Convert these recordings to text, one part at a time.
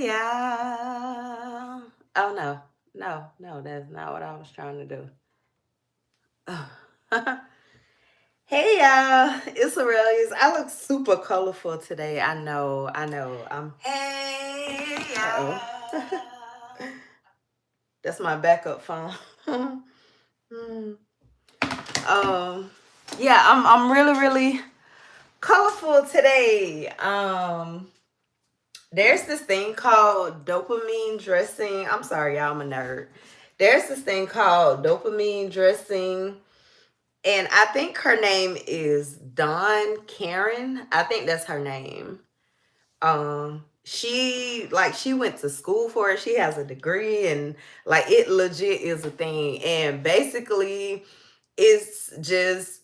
Hey, y'all. Oh, no. No, no, that's not what I was trying to do. Hey, y'all. It's Aurelius. I look super colorful today. I know. Hey, uh-oh. That's my backup phone. Hmm. um, yeah, I'm really colorful today. There's this thing called dopamine dressing. I'm sorry, y'all, I'm a nerd. There's this thing called dopamine dressing, and I think her name is Dawn Karen. I think that's her name. She went to school for it. She has a degree, and like it legit is a thing. And basically, it's just,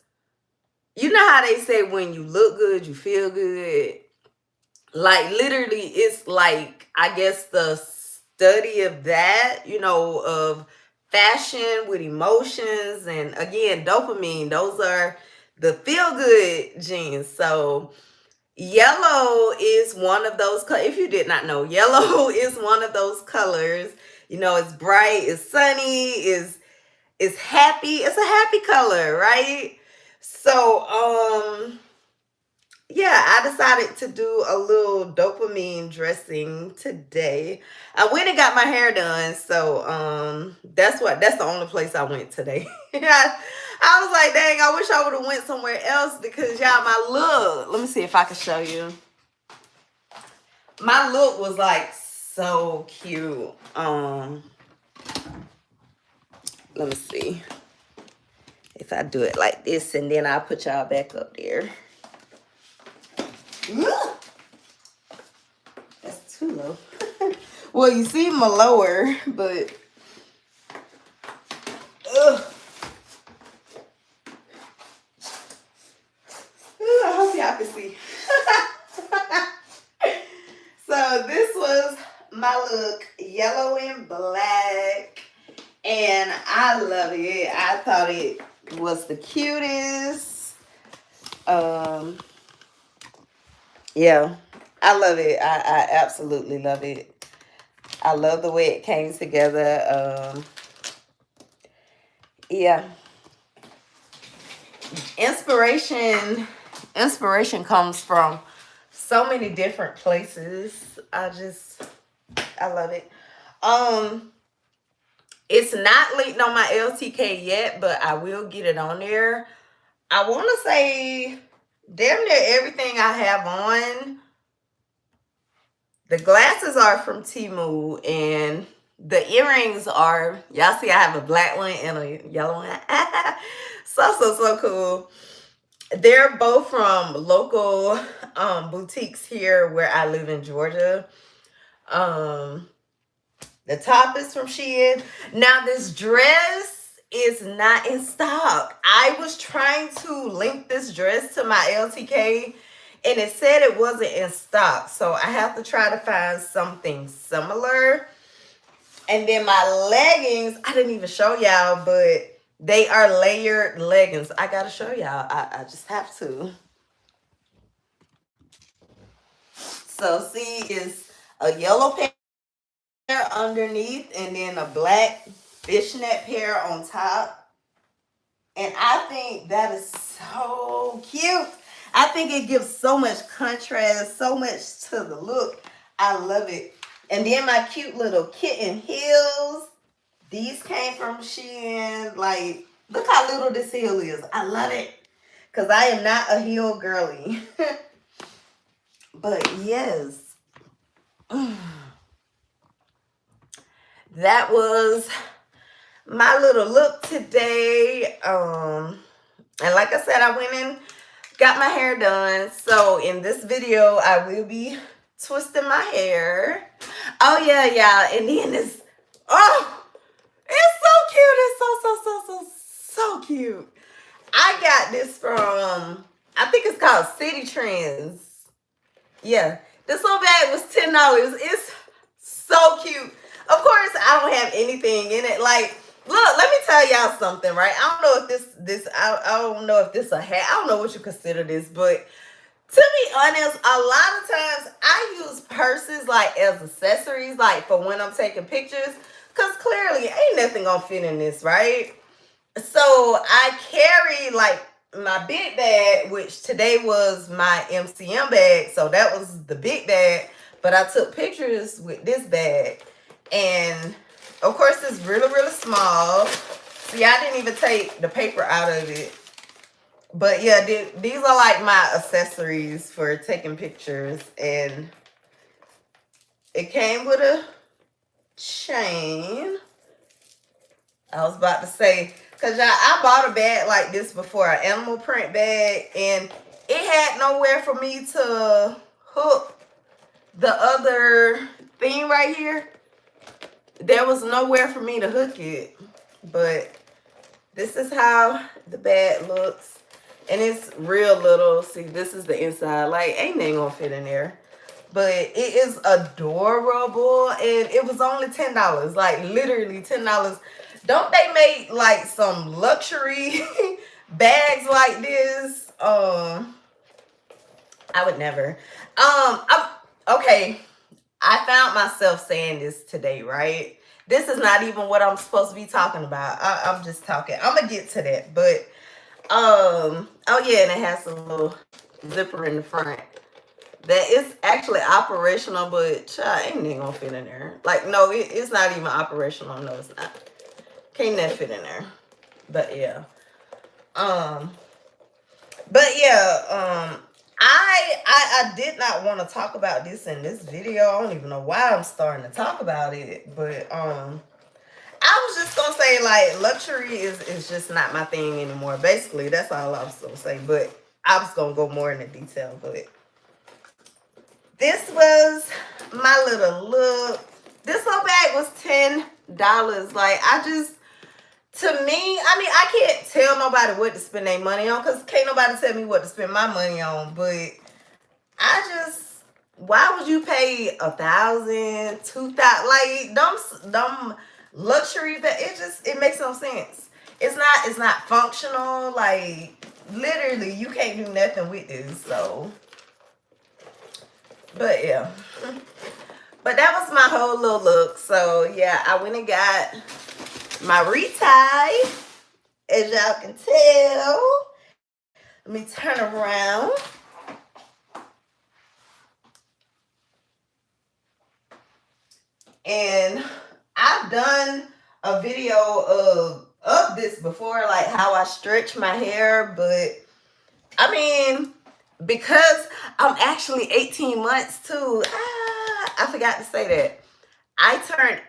you know how they say when you look good, you feel good. Like literally, it's like, I guess, the study of that, of fashion with emotions, and again, dopamine. Those are the feel good genes. So yellow is one of those if you did not know, yellow is one of those colors. It's bright, it's sunny, it's happy. It's a happy color, right? So yeah, I decided to do a little dopamine dressing today. I went and got my hair done, so that's the only place I went today. I was like, dang, I wish I would have went somewhere else, because y'all, my look. Let me see if I can show you. My look was like so cute. Let me see if I do it like this, and then I'll put y'all back up there. That's too low. Well, you see my lower, but ugh. I hope y'all can see. So this was my look, yellow and black, and I love it. I thought it was the cutest. Yeah, I love it. I absolutely love it. I love the way it came together. Yeah. Inspiration comes from so many different places. I love it. Um, it's not linked on my LTK yet, but I will get it on there. I want to say damn near everything I have on. The glasses are from Temu, and the earrings are, y'all see I have a black one and a yellow one. So cool. They're both from local boutiques here where I live in Georgia. Um, the top is from Shein. Now this dress is not in stock. I was trying to link this dress to my LTK, and it said it wasn't in stock. So I have to try to find something similar. And then my leggings, I didn't even show y'all, but they are layered leggings. I gotta show y'all. I just have to. So see, it's a yellow pair underneath, and then a black fishnet pair on top. And I think that is so cute. I think it gives so much contrast, so much to the look. I love it. And then my cute little kitten heels. These came from Shein. Like, look how little this heel is. I love it. Because I am not a heel girly. But yes. That was my little look today. And like I said, I went and got my hair done. So in this video, I will be twisting my hair. Oh yeah, yeah. And then it's, oh, it's so cute. It's so cute. I got this from, I think it's called City Trends. Yeah. This little bag was $10. It's so cute. Of course, I don't have anything in it. Like, look, let me tell y'all something, right? I don't know if this I don't know if this a hat. I don't know what you consider this, but To be honest, a lot of times I use purses like as accessories, like for when I'm taking pictures, because clearly ain't nothing gonna fit in this, right? So I carry like my big bag, which today was my MCM bag. So that was the big bag. But I took pictures with this bag. And of course, it's really, really small. See, I didn't even take the paper out of it. But yeah, these are like my accessories for taking pictures. And it came with a chain. I was about to say, because I bought a bag like this before, an animal print bag, and it had nowhere for me to hook the other thing right here. There was nowhere for me to hook it. But this is how the bag looks. And it's real little. See, this is the inside. Like, ain't nothing gonna fit in there. But it is adorable. And it was only $10. Like, literally $10. Don't they make like some luxury bags like this? I would never. Okay. I found myself saying this today, right? This is not even what I'm supposed to be talking about. I'm just talking. I'm gonna get to that, but oh yeah, and it has a little zipper in the front that is actually operational, but child, ain't nothing gonna fit in there. Like, no, it's not even operational. No, it's not. Can't that fit in there? But yeah. But yeah, I did not want to talk about this in this video. I don't even know why I'm starting to talk about it. But I was just gonna say, like, luxury is just not my thing anymore. Basically, that's all I was gonna say. But I was gonna go more into detail. But this was my little look. This whole bag was $10. Like, to me, I mean, I can't tell nobody what to spend their money on, because can't nobody tell me what to spend my money on. But why would you pay $1,000, $2,000? Like, dumb luxury, that it makes no sense. It's not functional. Like, literally, you can't do nothing with this. So, but yeah. But that was my whole little look. So yeah, I went and got my retie, as y'all can tell. Let me turn around. And I've done a video of this before, like how I stretch my hair. But I mean, because I'm actually 18 months too. I forgot to say that.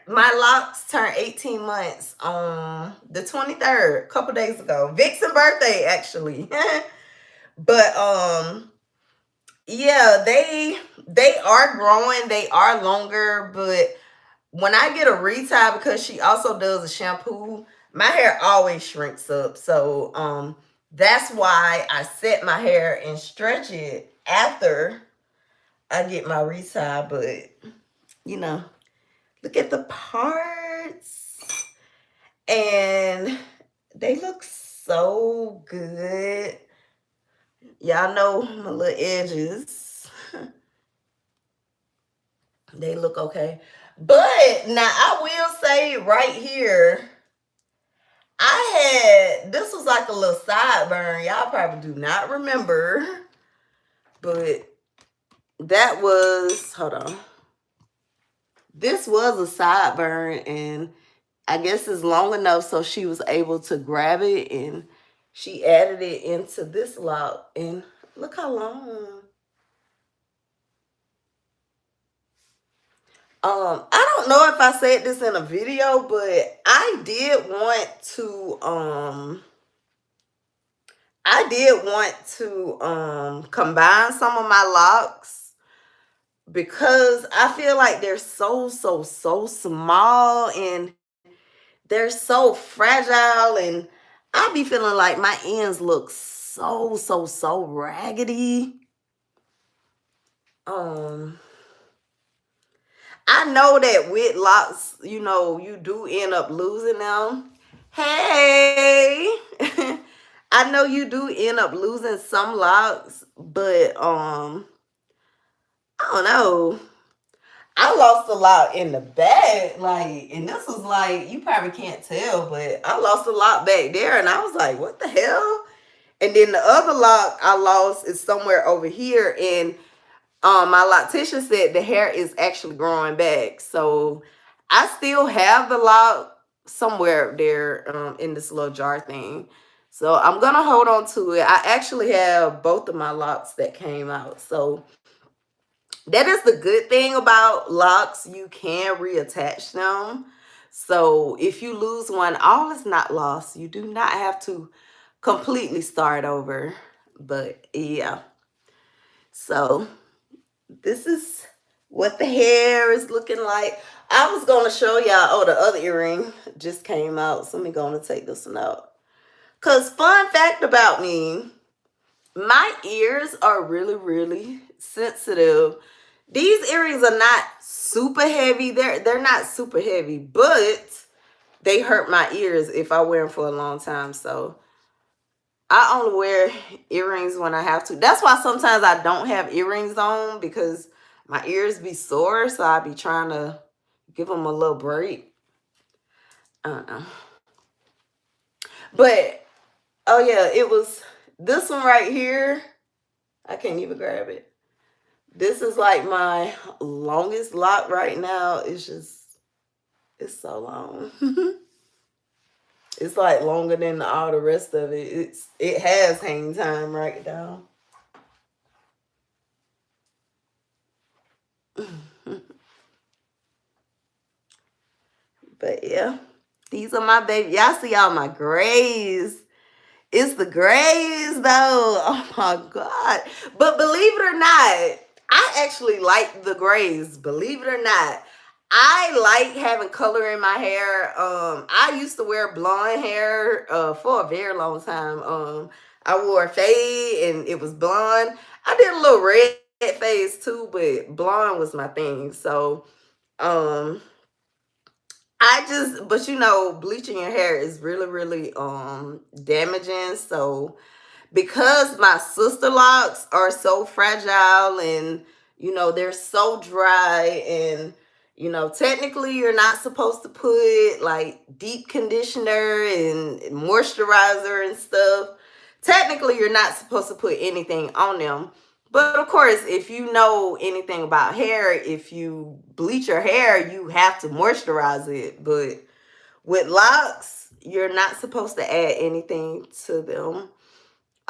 My locks turned 18 months on the 23rd, a couple days ago. Vixen's birthday, actually. But yeah, they are growing, they are longer, but when I get a retie, because she also does a shampoo, my hair always shrinks up. So that's why I set my hair and stretch it after I get my retie. But you know, look at the parts. And they look so good. Y'all know my little edges. They look okay. But now I will say right here, this was like a little sideburn. Y'all probably do not remember. But that was, hold on. This was a sideburn, and I guess it's long enough so she was able to grab it, and she added it into this lock. And look how long. I don't know if I said this in a video, but I did want to combine some of my locks, because I feel like they're so small, and they're so fragile, and I be feeling like my ends look so raggedy. I know that with locks, you know, you do end up losing them. Hey, I know you do end up losing some locks, but I don't know. I lost a lot in the back, like, and this was like, you probably can't tell, but I lost a lot back there, and I was like, what the hell? And then the other lock I lost is somewhere over here, and my loctician said the hair is actually growing back. So I still have the lock somewhere up there in this little jar thing. So I'm gonna hold on to it. I actually have both of my locks that came out. So that is the good thing about locks. You can reattach them. So if you lose one, all is not lost. You do not have to completely start over. But yeah. So this is what the hair is looking like. I was going to show y'all, oh, the other earring just came out. So I'm going to take this one out. Because fun fact about me, my ears are really, really sensitive. These earrings are not super heavy. They're not super heavy, but they hurt my ears if I wear them for a long time. So I only wear earrings when I have to. That's why sometimes I don't have earrings on, because my ears be sore. So I be trying to give them a little break. I don't know. But, oh yeah, it was this one right here. I can't even grab it. This is like my longest lock right now. It's so long. It's like longer than all the rest of it. It has hang time right down. But yeah, these are my baby. Y'all see all my grays. It's the grays though. Oh my God. But believe it or not, I actually like the grays. Believe it or not. I like having color in my hair. I used to wear blonde hair for a very long time. I wore a fade and it was blonde. I did a little red phase too, but blonde was my thing. So um but you know, bleaching your hair is really, really damaging. So because my sister locks are so fragile and you know they're so dry, and you know technically you're not supposed to put like deep conditioner and moisturizer and stuff. Technically you're not supposed to put anything on them, but of course if you know anything about hair, if you bleach your hair you have to moisturize it. But with locks you're not supposed to add anything to them.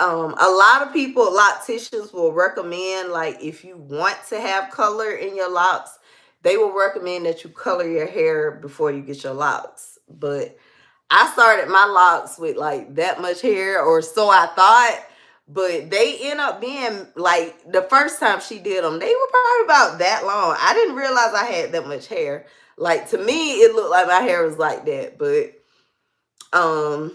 A lot of people, locticians will recommend, like, if you want to have color in your locks, they will recommend that you color your hair before you get your locks. But I started my locks with like that much hair, or so I thought, but they end up being like, the first time she did them, they were probably about that long. I didn't realize I had that much hair. Like, to me, it looked like my hair was like that, but I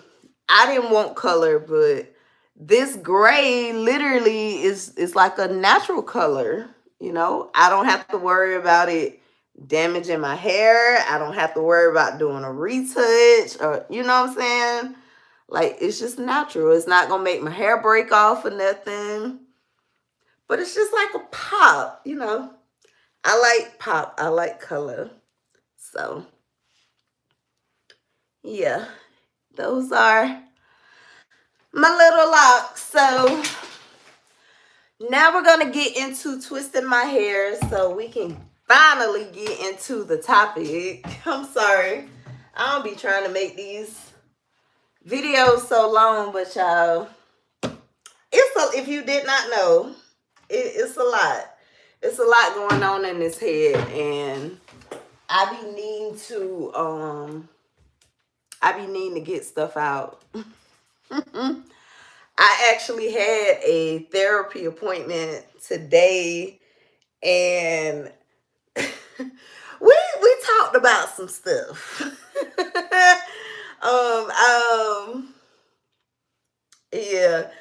didn't want color. But this gray literally is like a natural color. You know, I don't have to worry about it damaging my hair. I don't have to worry about doing a retouch, or you know what I'm saying? Like, it's just natural. It's not gonna make my hair break off or nothing. But it's just like a pop, you know. I like pop. I like color. So yeah, those are my little locks. So now we're gonna get into twisting my hair so we can finally get into the topic. I'm sorry, I don't be trying to make these videos so long, but y'all, if you did not know, it's a lot. It's a lot going on in this head, and I be needing to get stuff out. I actually had a therapy appointment today, and we talked about some stuff. Yeah.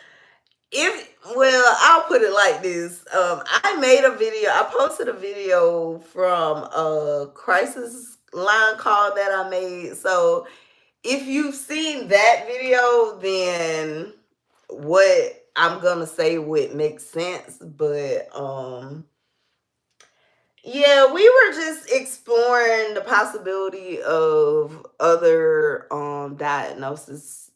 I'll put it like this. I posted a video from a crisis line call that I made. So if you've seen that video, then what I'm gonna say would make sense, but yeah, we were just exploring the possibility of other diagnoses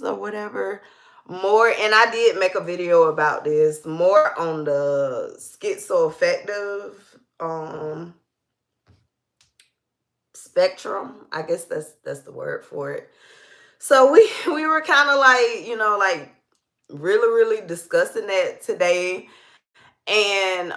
or whatever. More, and I did make a video about this, more on the schizoaffective spectrum. I guess that's the word for it. So we were kind of like, like really discussing that today. And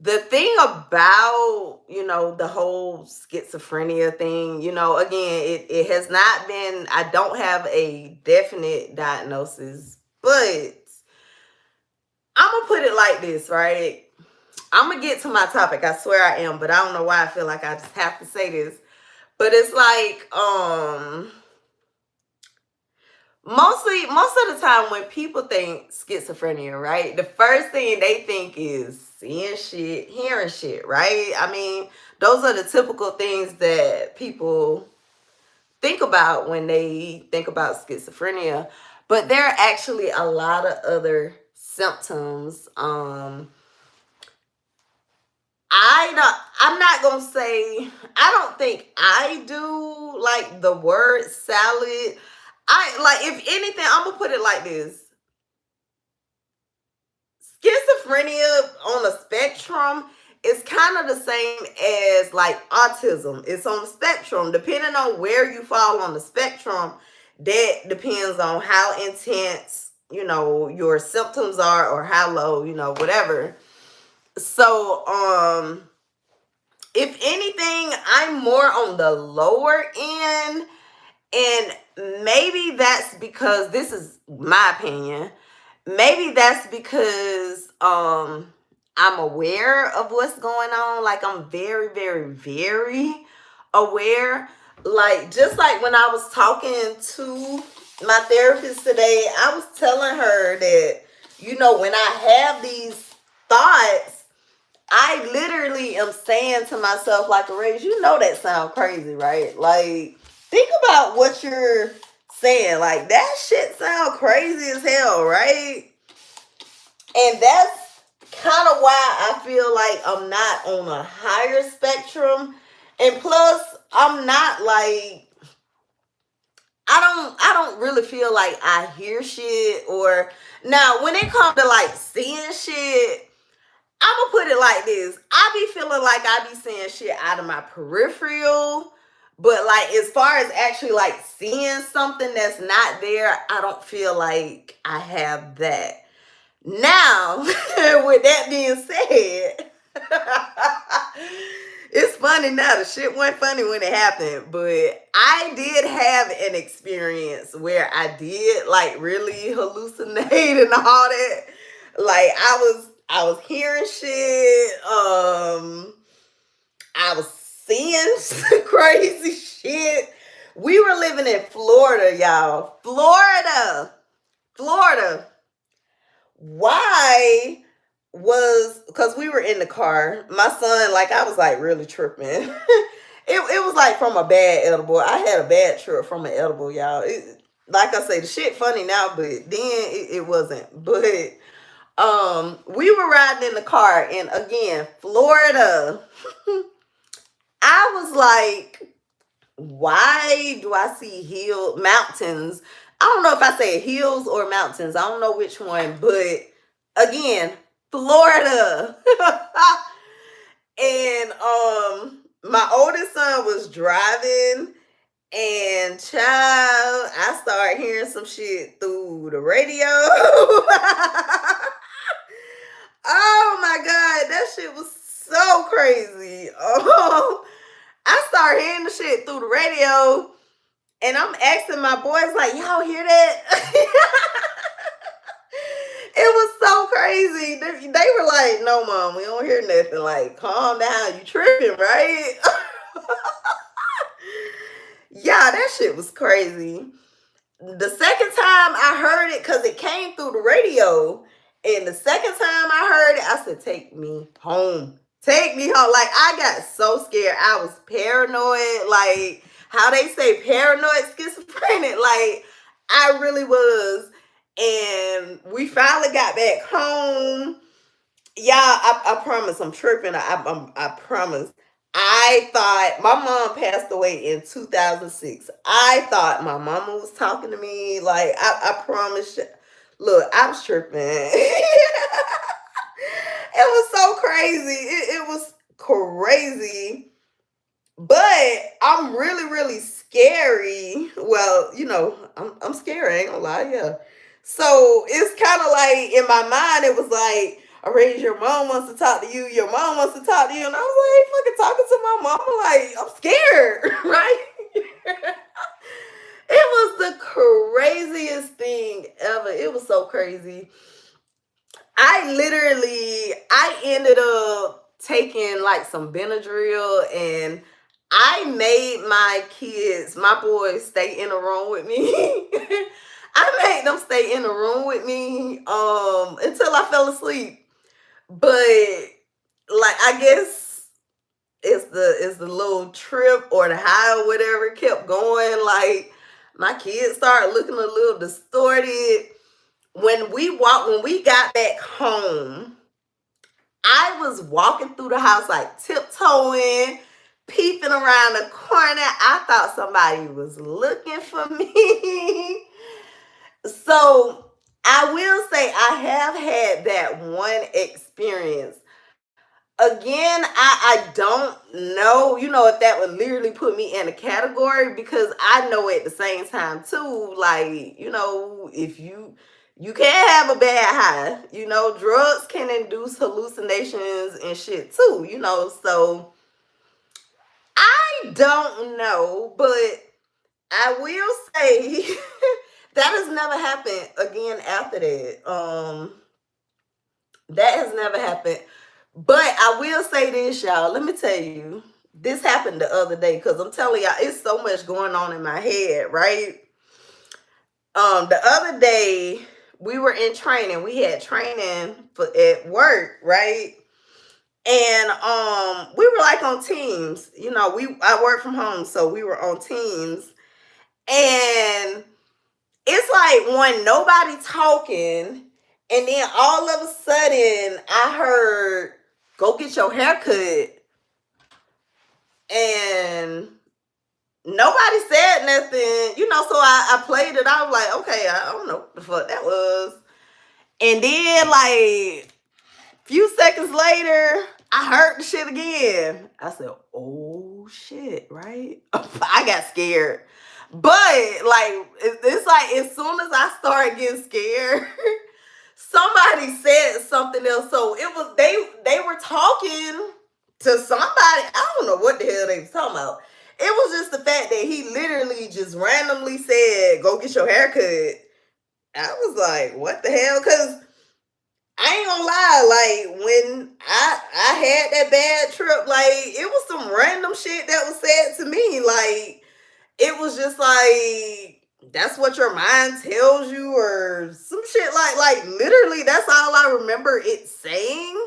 the thing about, the whole schizophrenia thing, again, it has not been, I don't have a definite diagnosis, but I'm gonna put it like this, right? I'm gonna get to my topic. I swear I am, but I don't know why I feel like I just have to say this. But it's like, most of the time when people think schizophrenia, right, the first thing they think is seeing shit, hearing shit, right? I mean, those are the typical things that people think about when they think about schizophrenia. But there are actually a lot of other symptoms. I'm not gonna say, I don't think I do like the word salad. I like, if anything, I'm gonna put it like this. Schizophrenia on a spectrum is kind of the same as like autism. It's on the spectrum. Depending on where you fall on the spectrum, that depends on how intense, your symptoms are, or how low, whatever. So, if anything, I'm more on the lower end. And maybe that's because, this is my opinion, maybe that's because I'm aware of what's going on. Like, I'm very aware. Like, just like when I was talking to my therapist today, I was telling her that, when I have these thoughts, I literally am saying to myself, like, Arrays, that sounds crazy, right? Like, think about what you're saying. Like, that shit sound crazy as hell, right? And that's kind of why I feel like I'm not on a higher spectrum. And plus, I'm not like, I don't really feel like I hear shit. Or now when it comes to like seeing shit, I'm gonna put it like this. I be feeling like I be seeing shit out of my peripheral. But like, as far as actually like seeing something that's not there, I don't feel like I have that. Now, with that being said, it's funny now. The shit wasn't funny when it happened, but I did have an experience where I did like really hallucinate and all that. Like, I was hearing shit. I was seeing some crazy shit. We were living in Florida, y'all. Florida. Why was, because we were in the car. My son, like, I was like really tripping. It was like from a bad edible. I had a bad trip from an edible, y'all. Like I say, the shit funny now, but then it wasn't. But we were riding in the car, and again, Florida. I was like, why do I see mountains? I don't know if I say hills or mountains. I don't know which one, but again, Florida. And my oldest son was driving, and child, I started hearing some shit through the radio. Oh my God, that shit was so crazy. Oh, I started hearing the shit through the radio, and I'm asking my boys, like, y'all hear that? It was so crazy. They were like, no, Mom, we don't hear nothing. Like, calm down. You tripping, right? Yeah, that shit was crazy. The second time I heard it, because it came through the radio, and the second time I heard it, I said, take me home. Take me home. Like, I got so scared. I was paranoid. Like, how they say paranoid schizophrenic. Like, I really was. And we finally got back home. Yeah, I promise I'm tripping. I promise. I thought my mom passed away in 2006. I thought my mama was talking to me. Like, I promise you. Look, I was tripping. It was so crazy. It was crazy. But I'm really, really scary. Well, I'm scary. I ain't gonna lie, yeah. So it's kind of like in my mind, it was like, already your mom wants to talk to you. Your mom wants to talk to you, and I was like, fucking talking to my mama. Like, I'm scared, right? It was the craziest thing ever. It was so crazy. I ended up taking like some Benadryl, and I made my boys stay in a room with me. I made them stay in the room with me until I fell asleep. But like, I guess it's the little trip or the high or whatever kept going. Like, my kids started looking a little distorted. When we got back home, I was walking through the house like tiptoeing, peeping around the corner. I thought somebody was looking for me. So I will say I have had that one experience. Again, I don't know, if that would literally put me in a category, because I know at the same time too, like, if you can have a bad high, drugs can induce hallucinations and shit too, so I don't know, but I will say that has never happened again after that. That has never happened. But I will say this, y'all. Let me tell you, this happened the other day, because I'm telling y'all, it's so much going on in my head, right? The other day we were in training. We had training at work, right? And we were like on teams. I work from home, so we were on teams. And it's like when nobody talking, and then all of a sudden I heard, "Go get your hair cut," and nobody said nothing, so I played it. I was like, okay, I don't know what the fuck that was. And then, like, few seconds later, I heard the shit again. I said, oh shit, right? I got scared. But like, it's like as soon as I started getting scared, somebody said something else. So it was they were talking to somebody. I don't know what the hell they was talking about. It was just the fact that he literally just randomly said, "Go get your hair cut." I was like, what the hell? Because I ain't gonna lie, like, when I had that bad trip, like, it was some random shit that was said to me. Like, it was just like, that's what your mind tells you, or some shit, like literally that's all I remember it saying.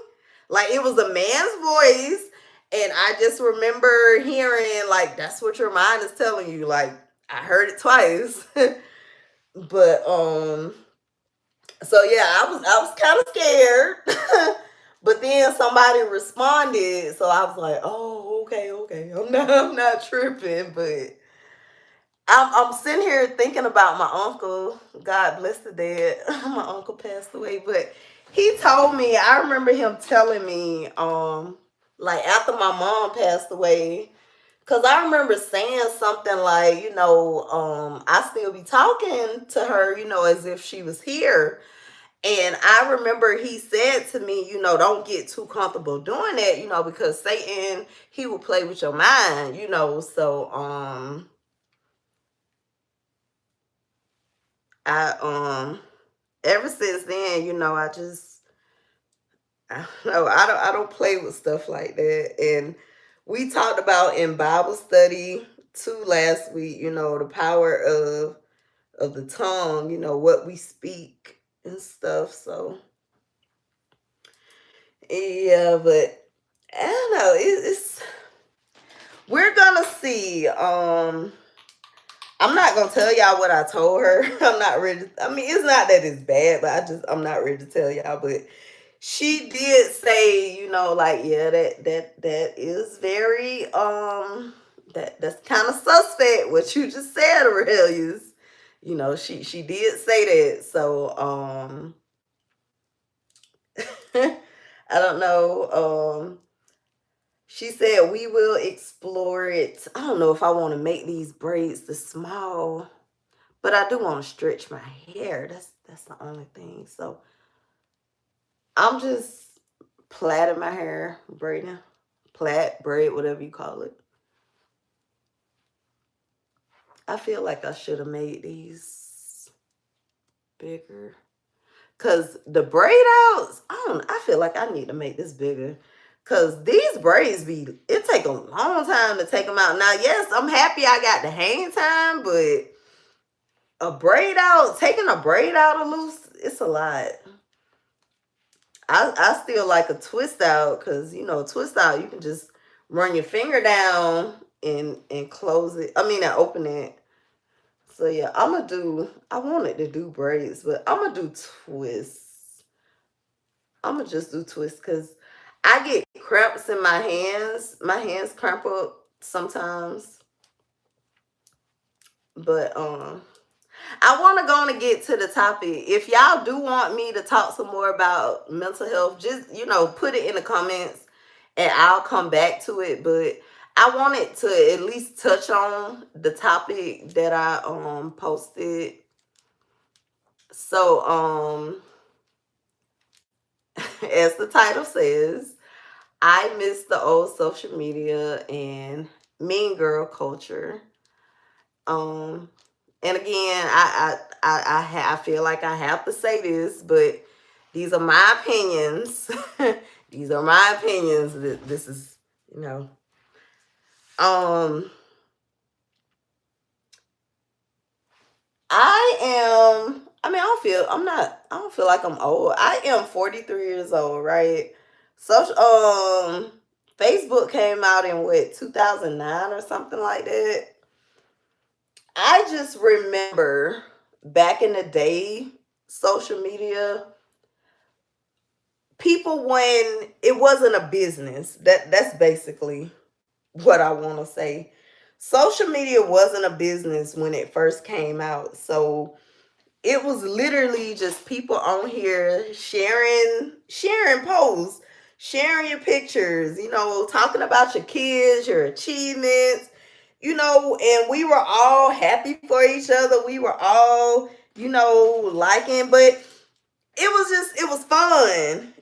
Like, it was a man's voice, and I just remember hearing, like, that's what your mind is telling you. Like, I heard it twice. But so yeah, I was kind of scared. But then somebody responded, so I was like, oh, okay. I'm not tripping. But I'm sitting here thinking about my uncle. God bless the dead. My uncle passed away, but he told me, I remember him telling me, like, after my mom passed away, because I remember saying something like, I still be talking to her, as if she was here. And I remember he said to me, don't get too comfortable doing that, because Satan, he will play with your mind, so I ever since then, I don't know, I don't play with stuff like that. And we talked about in Bible study too last week, the power of the tongue, what we speak and stuff. So yeah, but I don't know. It's we're gonna see. I'm not gonna tell y'all what I told her. I'm not ready. I mean, it's not that it's bad, but I'm not ready to tell y'all. But she did say, like, yeah, that is very that's kind of suspect what you just said, Aurelius. She did say that. So I don't know. She said we will explore it. I don't know if I want to make these braids the small, but I do want to stretch my hair. That's the only thing. So I'm just plaiting my hair, braiding, plait, braid, whatever you call it. I feel like I should have made these bigger. Cause the braid outs, I feel like I need to make this bigger. Cause these braids it take a long time to take them out. Now, yes, I'm happy I got the hang time, but taking a braid out of loose, it's a lot. I still like a twist out, because twist out, you can just run your finger down and close it. I mean, and open it. So yeah, I wanted to do braids, but I'm gonna do twists. I'm gonna just do twists because I get cramps in my hands. My hands cramp up sometimes. But I want to go on and get to the topic. If y'all do want me to talk some more about mental health, just, put it in the comments and I'll come back to it. But I wanted to at least touch on the topic that I posted. So as the title says, I miss the old social media and mean girl culture. And again, I feel like I have to say this, but these are my opinions. These are my opinions. This is, I don't feel like I'm old. I am 43 years old, right? Facebook came out in 2009 or something like that. I just remember back in the day, social media, people, when it wasn't a business, that's basically what I want to say. Social media wasn't a business when it first came out. So it was literally just people on here sharing posts, sharing your pictures, talking about your kids, your achievements, and we were all happy for each other. We were all, liking, but it was fun.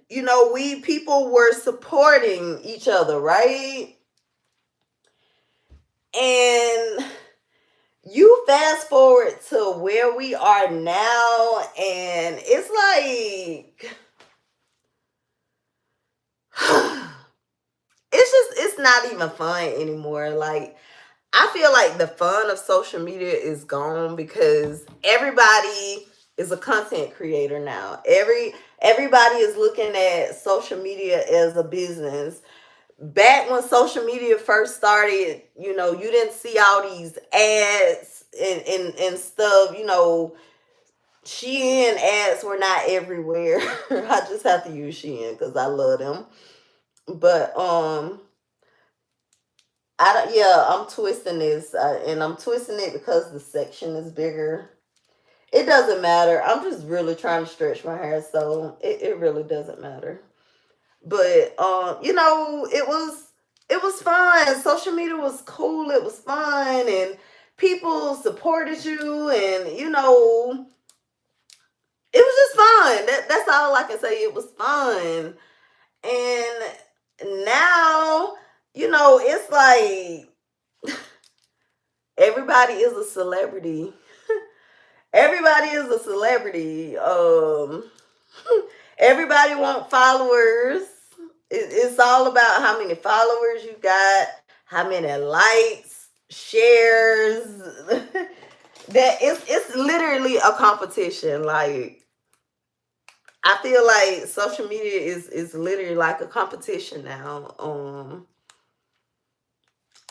People were supporting each other, right? And you fast forward to where we are now, and it's like it's not even fun anymore. Like, I feel like the fun of social media is gone because everybody is a content creator now. Everybody is looking at social media as a business. Back when social media first started, you didn't see all these ads and stuff. Shein ads were not everywhere. I just have to use Shein because I love them. But I'm twisting this, and I'm twisting it because the section is bigger. It doesn't matter. I'm just really trying to stretch my hair, so it really doesn't matter. But it was fun. Social media was cool. It was fun, and people supported you, and it was just fun. That's all I can say. It was fun. And now, it's like everybody is a celebrity. Everybody is a celebrity. Everybody want followers. It's all about how many followers you got, how many likes, shares. That it's literally a competition. Like, I feel like social media is literally like a competition now.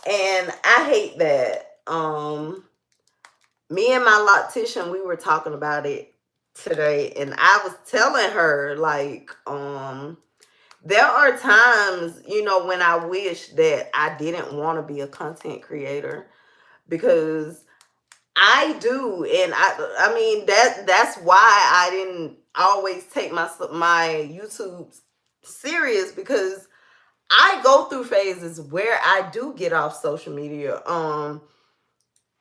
And I hate that. Me and my loctician, we were talking about it today, and I was telling her, like, there are times, when I wish that I didn't want to be a content creator, because I do, and I mean that's why I didn't always take my YouTube serious, because I go through phases where I do get off social media.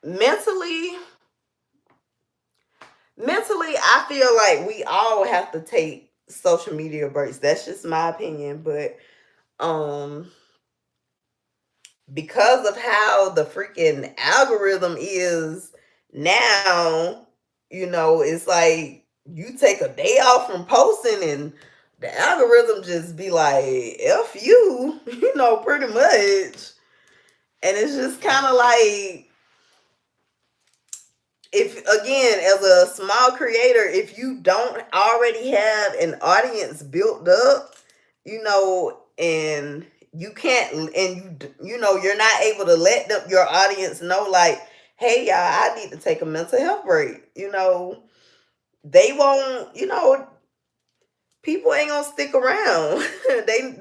Mentally, I feel like we all have to take social media breaks. That's just my opinion, but um because of how the freaking algorithm is now, it's like you take a day off from posting and the algorithm just be like, F you, pretty much. And it's just kind of like, if, again, as a small creator, if you don't already have an audience built up, and you can't, and you're not able to let your audience know, like, hey, y'all, I need to take a mental health break. They won't, people ain't gonna stick around. they,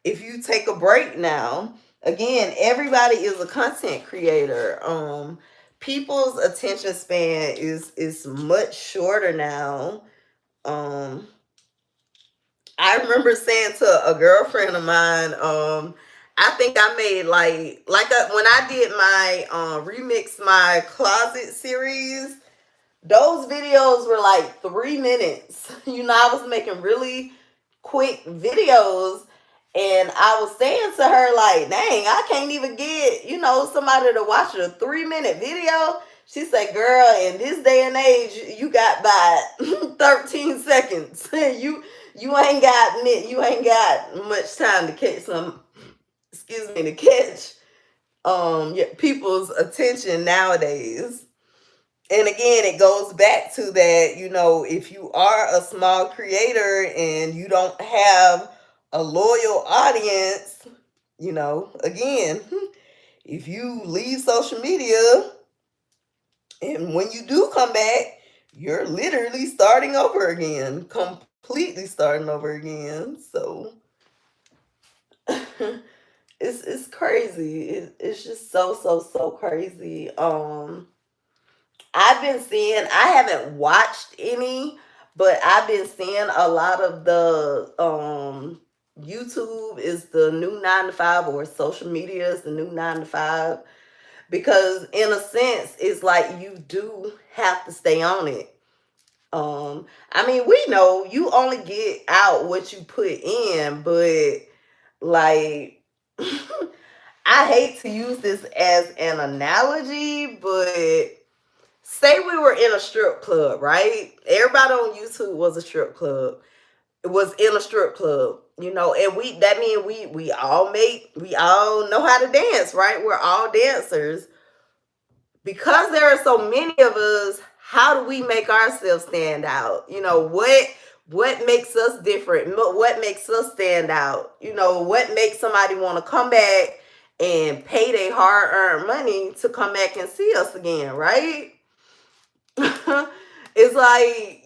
if you take a break now, again, everybody is a content creator. People's attention span is much shorter now. I remember saying to a girlfriend of mine, I think I made when I did my remix my closet series, those videos were like 3 minutes. I was making really quick videos, and I was saying to her, like, dang, I can't even get, somebody to watch a 3-minute video. She said, girl, in this day and age, you got by 13 seconds. You ain't got much time to catch people's attention nowadays. And again, it goes back to that, if you are a small creator and you don't have a loyal audience, again, if you leave social media and when you do come back, you're literally starting over again, completely starting over again. So it's crazy. It's just so crazy. I haven't watched any, but I've been seeing a lot of the YouTube is the new 9 to 5, or social media is the new 9 to 5, because in a sense it's like you do have to stay on it. I mean, we know you only get out what you put in, but like I hate to use this as an analogy, but say we were in a strip club, right? Everybody on YouTube was a strip club. It was in a strip club, and we all know how to dance, right? We're all dancers. Because there are so many of us, how do we make ourselves stand out? What makes us different? What makes us stand out? What makes somebody want to come back and pay their hard-earned money to come back and see us again, right? It's like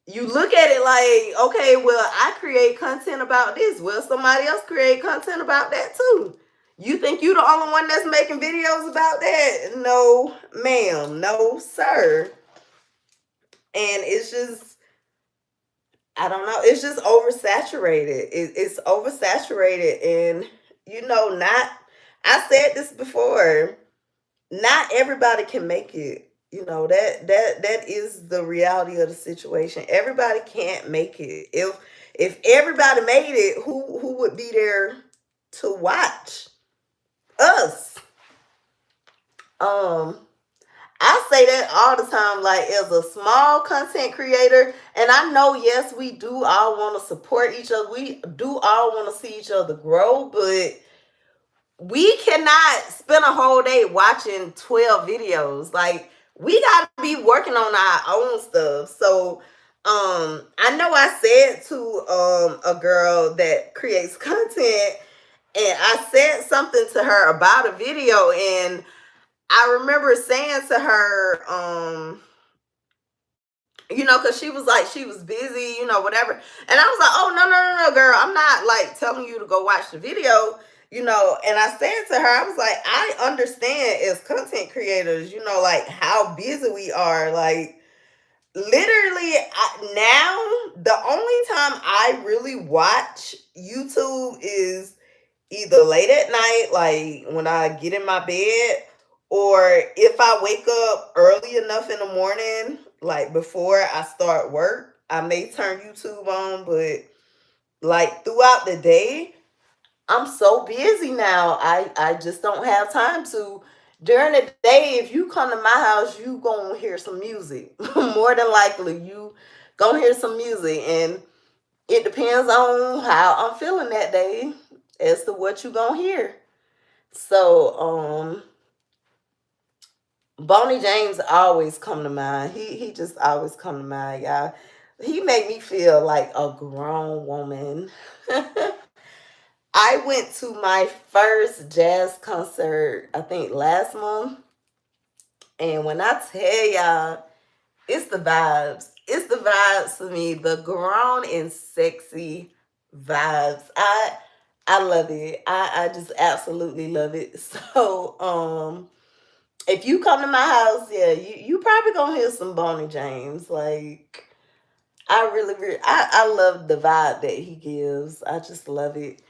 you look at it like, okay, well, I create content about this. Well, somebody else create content about that too. You think you the only one that's making videos about that? No, ma'am. No, sir. And it's just, I don't know. It's just oversaturated. It's oversaturated. And, not, I said this before, not everybody can make it. That is the reality of the situation. Everybody can't make it. If everybody made it, who would be there to watch us? I say that all the time, like, as a small content creator, and I know, yes, we do all want to support each other. We do all want to see each other grow, but we cannot spend a whole day watching 12 videos. Like, we got to be working on our own stuff. So, I know I said to a girl that creates content, and I said something to her about a video, and I remember saying to her, because she was like, she was busy, whatever. And I was like, oh, no, no, no, no, girl. I'm not like telling you to go watch the video, And I said to her, I was like, I understand as content creators, like how busy we are. Like, literally, now, the only time I really watch YouTube is either late at night, like when I get in my bed, or if I wake up early enough in the morning, like before I start work, I may turn YouTube on, but like throughout the day, I'm so busy now. I just don't have time to. During the day, if you come to my house, you gonna hear some music. More than likely, you gonna hear some music, and it depends on how I'm feeling that day as to what you gonna hear. So, Bonnie James always come to mind. He just always come to mind, y'all. He made me feel like a grown woman. I went to my first jazz concert, I think last month. And when I tell y'all, it's the vibes. It's the vibes for me. The grown and sexy vibes. I love it. I just absolutely love it. So, if you come to my house, yeah, you probably gonna hear some Boney James. Like, I really, really, I love the vibe that he gives. I just love it.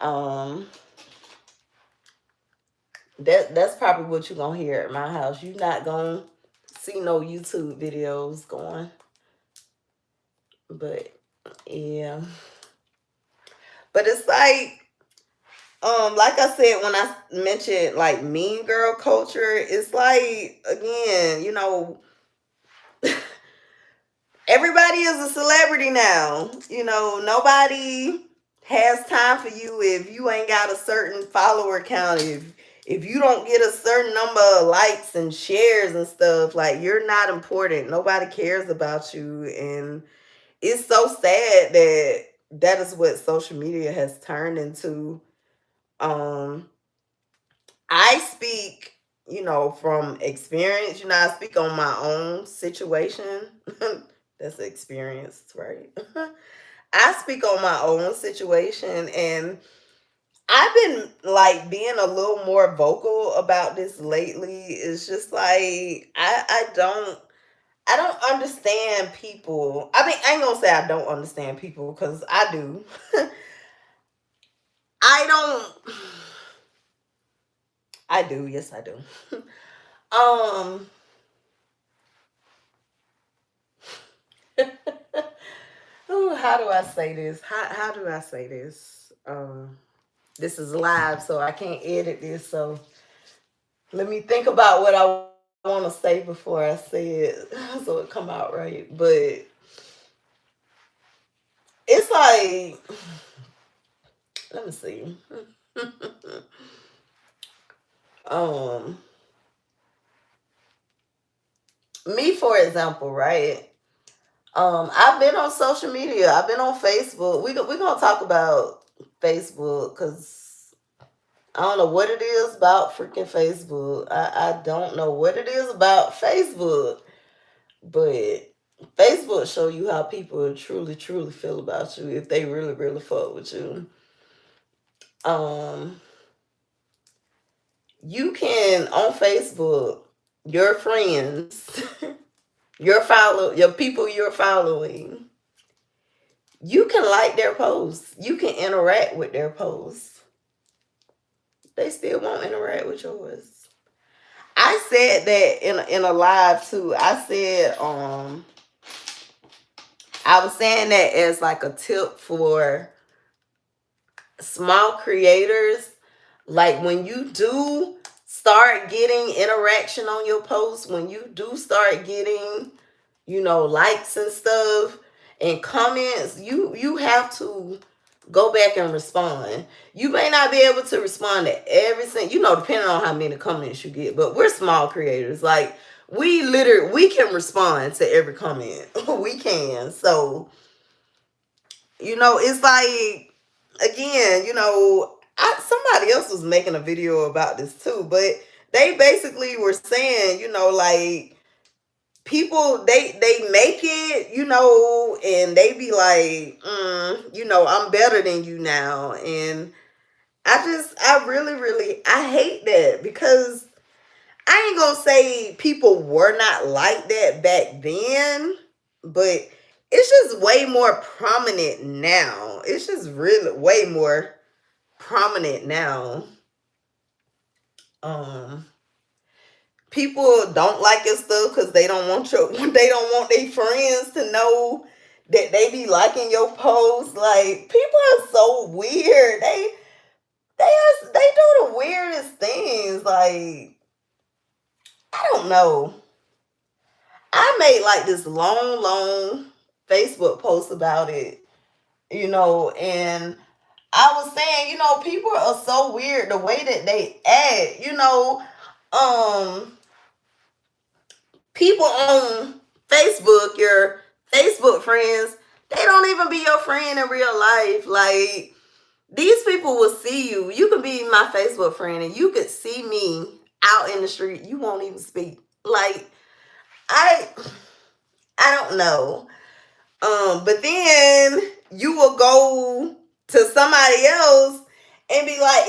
Um, that's probably what you're gonna hear at my house. You're not gonna see no YouTube videos going, but yeah. But it's like I said, when I mentioned like mean girl culture, it's like, again, everybody is a celebrity now. Nobody has time for you if you ain't got a certain follower count. If you don't get a certain number of likes and shares and stuff, like, you're not important. Nobody cares about you. And it's so sad that that is what social media has turned into. Um I speak, from experience. I speak on my own situation. That's experience, right? I speak on my own situation, and I've been like being a little more vocal about this lately. It's just like I don't understand people. I mean, I ain't gonna say I don't understand people, because I do. I don't. I do. Yes, I do. um. Ooh, how do I say this? How do I say this? This is live, so I can't edit this. So let me think about what I want to say before I say it, so it come out right. But it's like, let me see. um, Me, for example, right? I've been on social media. I've been on Facebook. We're gonna talk about Facebook, because I don't know what it is about freaking Facebook. I don't know what it is about Facebook, but Facebook show you how people truly, truly feel about you if they really, really fuck with you. Um, you can, on Facebook, your friends, your people you're following, you can like their posts. You can interact with their posts. They still won't interact with yours. I said that in a live too. I was saying that as like a tip for small creators. Like, when you do start getting interaction on your posts, when you do start getting, likes and stuff and comments, you have to go back and respond. You may not be able to respond to every single, depending on how many comments you get, but we're small creators. Like, we can respond to every comment. We can. So, it's like, again, somebody else was making a video about this too, but they basically were saying, like people they make it, and they be like, I'm better than you now. And I really, really, I hate that, because I ain't gonna say people were not like that back then, but it's just way more prominent now. It's just really way more prominent now. Um, People don't like your stuff because they don't want they don't want their friends to know that they be liking your posts. Like, people are so weird. They do the weirdest things. Like, I don't know. I made like this long Facebook post about it, and I was saying, people are so weird the way that they act, people on Facebook, your Facebook friends, they don't even be your friend in real life. Like, these people will see you. You can be my Facebook friend and you could see me out in the street. You won't even speak. Like, I I don't know. But then you will go to somebody else and be like,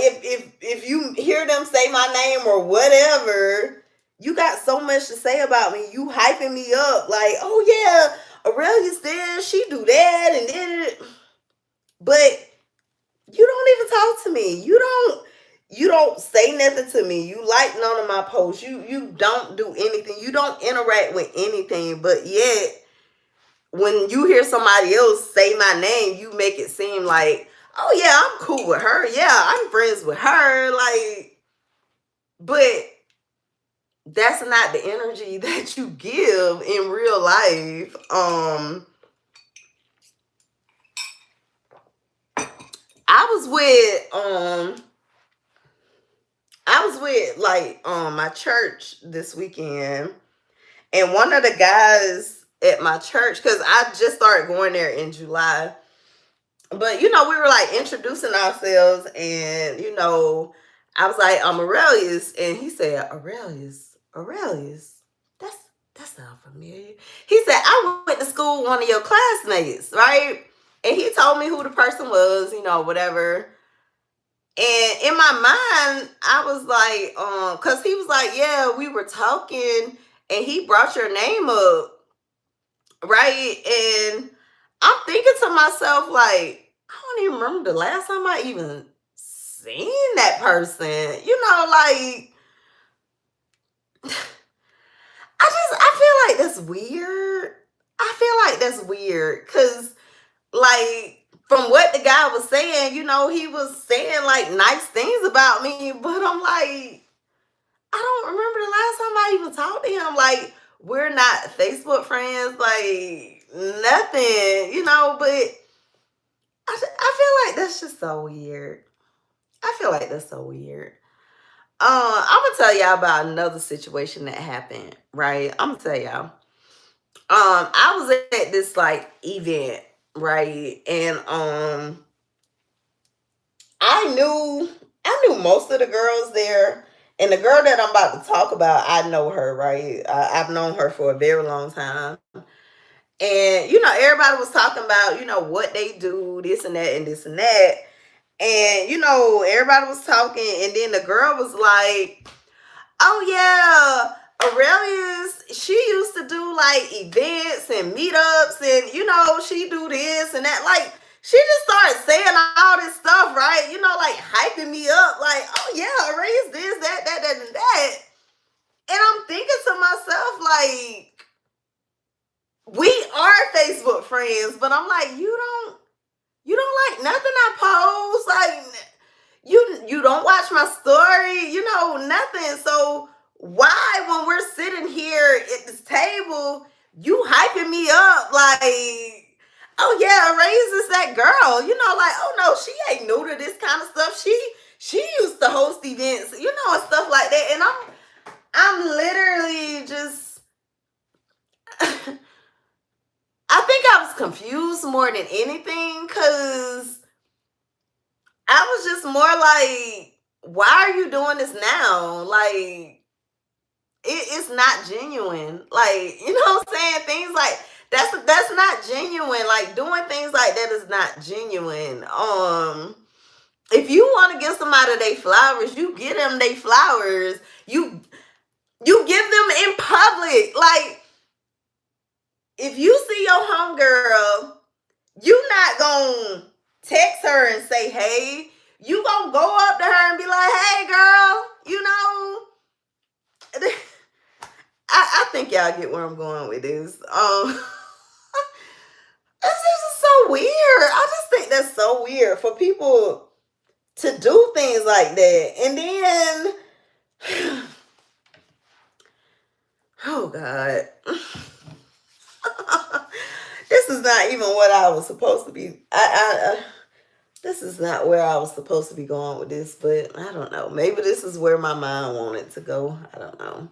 if you hear them say my name or whatever, you got so much to say about me. You hyping me up like, oh yeah, Aurelia's there, she do that and then, but you don't even talk to me. You don't say nothing to me. You like none of my posts. You don't do anything. You don't interact with anything. But yet, when you hear somebody else say my name, you make it seem like, oh yeah, I'm cool with her. Yeah, I'm friends with her. Like, but that's not the energy that you give in real life. I was with like my church this weekend, and one of the guys at my church, because I just started going there in July. But we were like introducing ourselves, and I was like, I'm Aurelius, and he said, Aurelius, that's that sounds familiar. He said, I went to school with one of your classmates, right? And he told me who the person was, whatever. And in my mind, I was like, because he was like, yeah, we were talking, and he brought your name up, right? And I'm thinking to myself, like, I don't even remember the last time I even seen that person. Like, I feel like that's weird. Because, like, from what the guy was saying, he was saying like nice things about me, but I'm like, I don't remember the last time I even talked to him. Like, we're not Facebook friends, like nothing, but I feel like that's just so weird. I feel like that's so weird. I'm gonna tell y'all about another situation that happened, right? I'm gonna tell y'all. I was at this like event, right? And I knew most of the girls there. And the girl that I'm about to talk about, I know her, right? I've known her for a very long time. And everybody was talking about, what they do, this and that and this and that. And everybody was talking, and then the girl was like, oh yeah, Aurelius, she used to do like events and meetups, and she do this and that. Like, she just started saying all this stuff, right? Like hyping me up, like, oh yeah, Aurelius this, that, and that. And I'm thinking to myself, like, we are Facebook friends, but I'm like, you don't like nothing I post. Like, you don't watch my story, nothing. So why, when we're sitting here at this table, you hyping me up like, oh yeah, Raise is that girl, like, oh no, she ain't new to this kind of stuff. She used to host events, and stuff like that. And I'm literally just I think I was confused more than anything, because I was just more like, why are you doing this now? Like, it's not genuine. Like, you know what I'm saying? Things like that's not genuine. Like, doing things like that is not genuine. If you want to give somebody they flowers, you get them they flowers. You give them in public. Like, if you see your homegirl, you not gonna text her and say, hey. You gonna go up to her and be like, hey girl, you know. I think y'all get where I'm going with this. This is just so weird. I just think that's so weird for people to do things like that. And then, oh God. This is not even what I was supposed to be. This is not where I was supposed to be going with this, but I don't know. Maybe this is where my mind wanted to go. I don't know.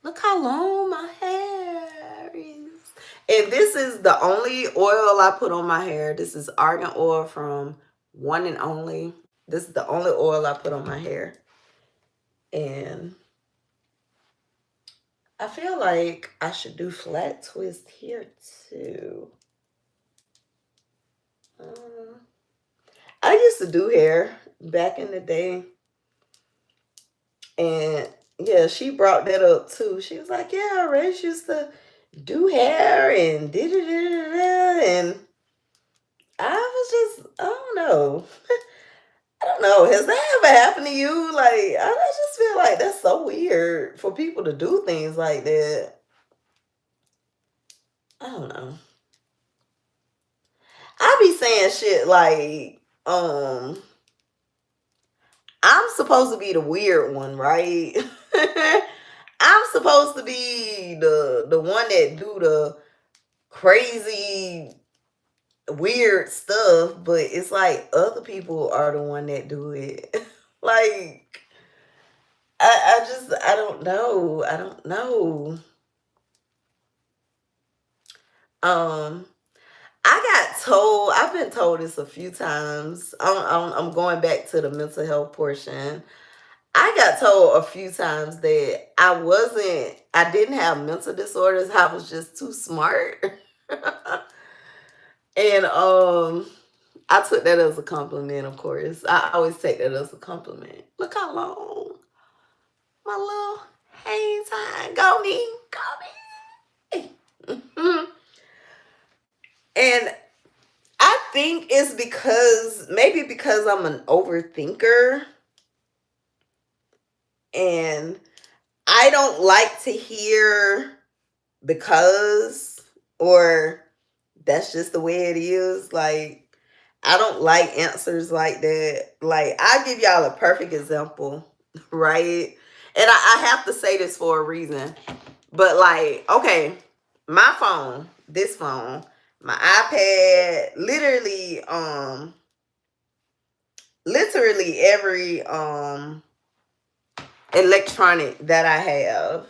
Look how long my hair is. And this is the only oil I put on my hair. This is Argan Oil from One and Only. This is the only oil I put on my hair. And I feel like I should do flat twist here too. I used to do hair back in the day. And yeah, she brought that up too. She was like, yeah, Rach used to do hair and and I was just, I don't know. I don't know. Has that ever happened to you? Like, I just feel like that's so weird for people to do things like that. I don't know. I be saying shit like, I'm supposed to be the weird one, right? I'm supposed to be the one that do the crazy weird stuff, but it's like other people are the one that do it. Like, I don't know. I don't know. Um, I got told, I've been told this a few times. I'm going back to the mental health portion. I got told a few times that I didn't have mental disorders. I was just too smart. And I took that as a compliment, of course. I always take that as a compliment. Look how long my little hang time. Go me. Go me. And I think it's maybe because I'm an overthinker and I don't like to hear because or that's just the way it is. Like, I don't like answers like that. Like, I'll give y'all a perfect example, right? And I have to say this for a reason. But like, okay, my phone, this phone, my iPad, literally every electronic that I have,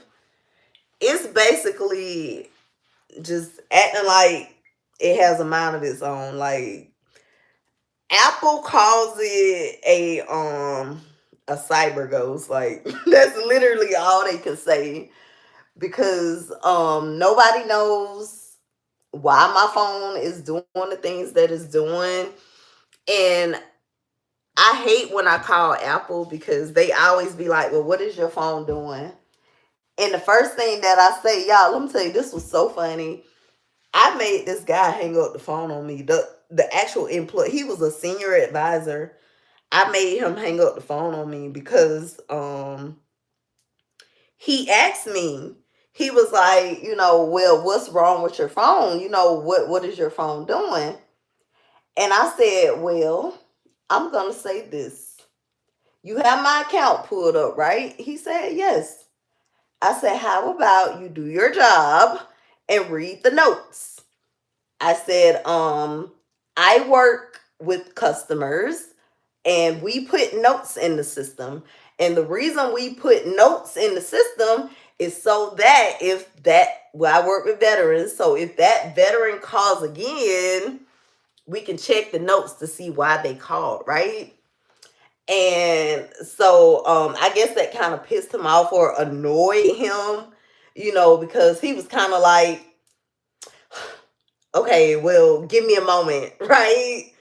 it's basically just acting like it has a mind of its own. Like, Apple calls it a cyber ghost. Like, that's literally all they can say because nobody knows why my phone is doing the things that it's doing. And I hate when I call Apple because they always be like, well, what is your phone doing? And the first thing that I say, y'all, let me tell you, this was so funny. I made this guy hang up the phone on me. The actual employee, he was a senior advisor. I made him hang up the phone on me because he asked me, he was like, well, what's wrong with your phone? What is your phone doing? And I said, well, I'm gonna say this. You have my account pulled up, right? He said, yes. I said, how about you do your job and read the notes? I said, I work with customers and we put notes in the system. And the reason we put notes in the system is so that I work with veterans. So if that veteran calls again, we can check the notes to see why they called, right? And so I guess that kind of pissed him off or annoyed him, because he was kind of like, okay, well, give me a moment, right?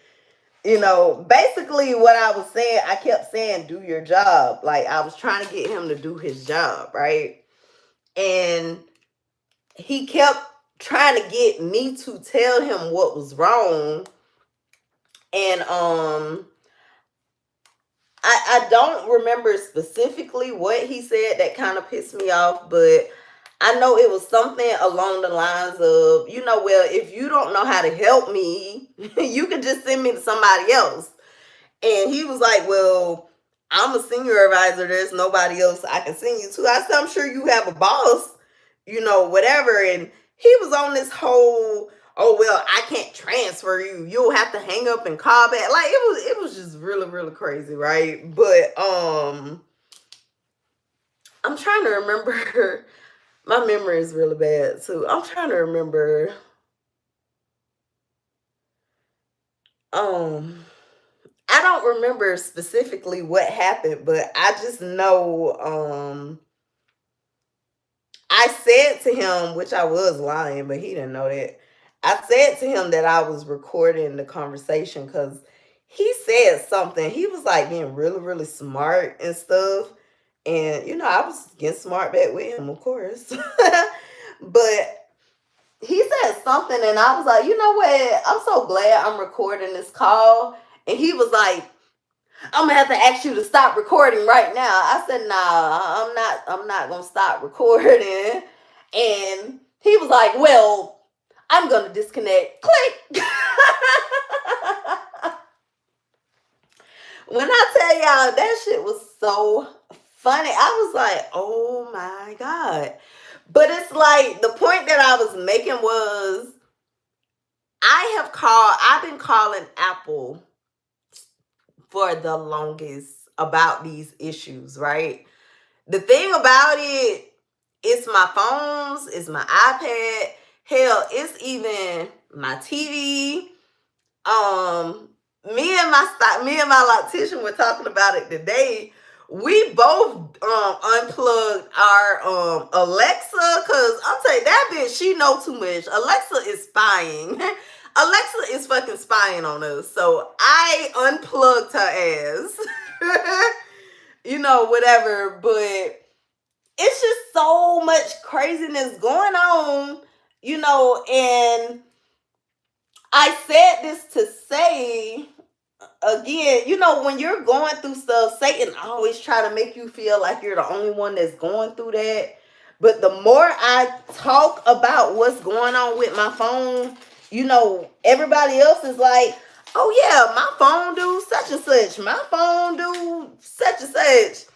Basically what I was saying, I kept saying, do your job. Like, I was trying to get him to do his job, right? And he kept trying to get me to tell him what was wrong. And I don't remember specifically what he said that kind of pissed me off, but I know it was something along the lines of, well, if you don't know how to help me, you can just send me to somebody else. And he was like, well, I'm a senior advisor. There's nobody else I can send you to. I said, I'm sure you have a boss, whatever. And he was on this whole, oh, well, I can't transfer you. You'll have to hang up and call back. Like, it was just really, really crazy, right? But I'm trying to remember. My memory is really bad, too. I'm trying to remember. I don't remember specifically what happened, but I just know I said to him, which I was lying, but he didn't know that. I said to him that I was recording the conversation because he said something. He was like being really, really smart and stuff. And, I was getting smart back with him, of course. But he said something, and I was like, you know what? I'm so glad I'm recording this call. And he was like, I'm gonna have to ask you to stop recording right now. I said, nah, I'm not gonna stop recording. And he was like, well, I'm gonna disconnect. Click. When I tell y'all that shit was so funny, I was like, oh my God. But it's like the point that I was making was I've been calling Apple for the longest about these issues, right? The thing about it's my phones, it's my iPad, hell, it's even my TV. Me and my loctician were talking about it today. We both unplugged our Alexa, because I'm telling you, that bitch, she know too much. Alexa is spying. Alexa is fucking spying on us. So I unplugged her ass. Whatever. But it's just so much craziness going on, and I said this to say, again, when you're going through stuff, Satan always try to make you feel like you're the only one that's going through that. But the more I talk about what's going on with my phone, everybody else is like, oh yeah, my phone do such and such. My phone do such and such.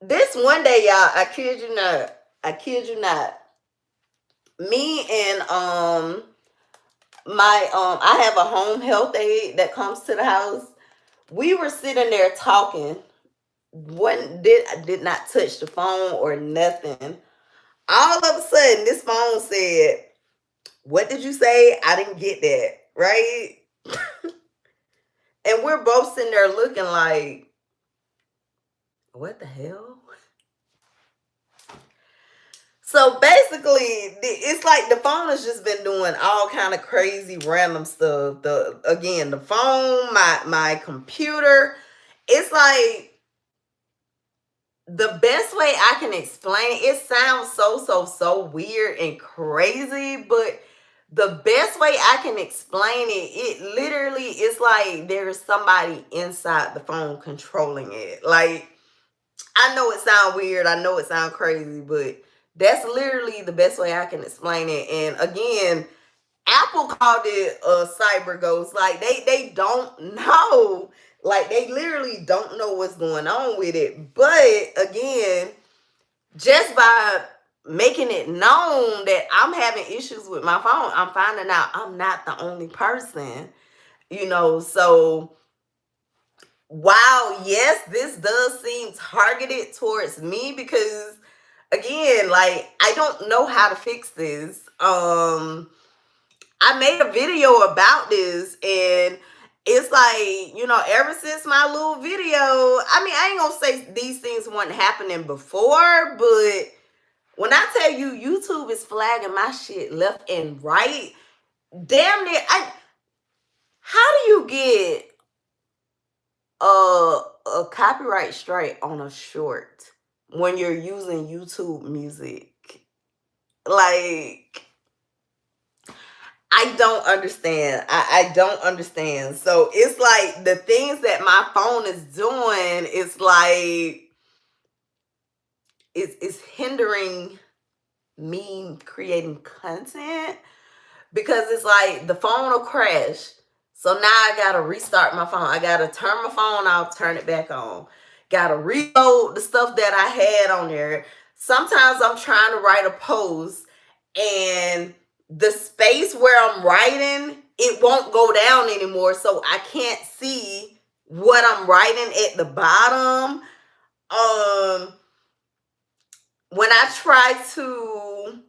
This one day, y'all, I kid you not. Me and I have a home health aide that comes to the house. We were sitting there talking. I did not touch the phone or nothing. All of a sudden, this phone said, "What did you say? I didn't get that." Right? And we're both sitting there looking like, what the hell? So basically, it's like the phone has just been doing all kind of crazy random stuff. The phone, my computer. It's like the best way I can explain it sounds so weird and crazy, but the best way I can explain it literally is like there's somebody inside the phone controlling it. Like, I know it sounds weird, I know it sounds crazy, but that's literally the best way I can explain it. And again, Apple called it a cyber ghost. Like, they don't know. Like, they literally don't know what's going on with it. But again, just by making it known that I'm having issues with my phone, I'm finding out I'm not the only person. So while yes, this does seem targeted towards me, because again, like, I don't know how to fix this. I made a video about this, and it's like, ever since my little video, I mean, I ain't gonna say these things weren't happening before, but when I tell you YouTube is flagging my shit left and right, damn near, how do you get a copyright strike on a short when you're using YouTube music? Like, I don't understand. I don't understand. So it's like the things that my phone is doing is like it's hindering me creating content, because it's like the phone will crash. So now I gotta restart my phone. I gotta turn my phone off, turn it back on. Gotta reload the stuff that I had on there. Sometimes I'm trying to write a post and the space where I'm writing, it won't go down anymore. So I can't see what I'm writing at the bottom. When I try to,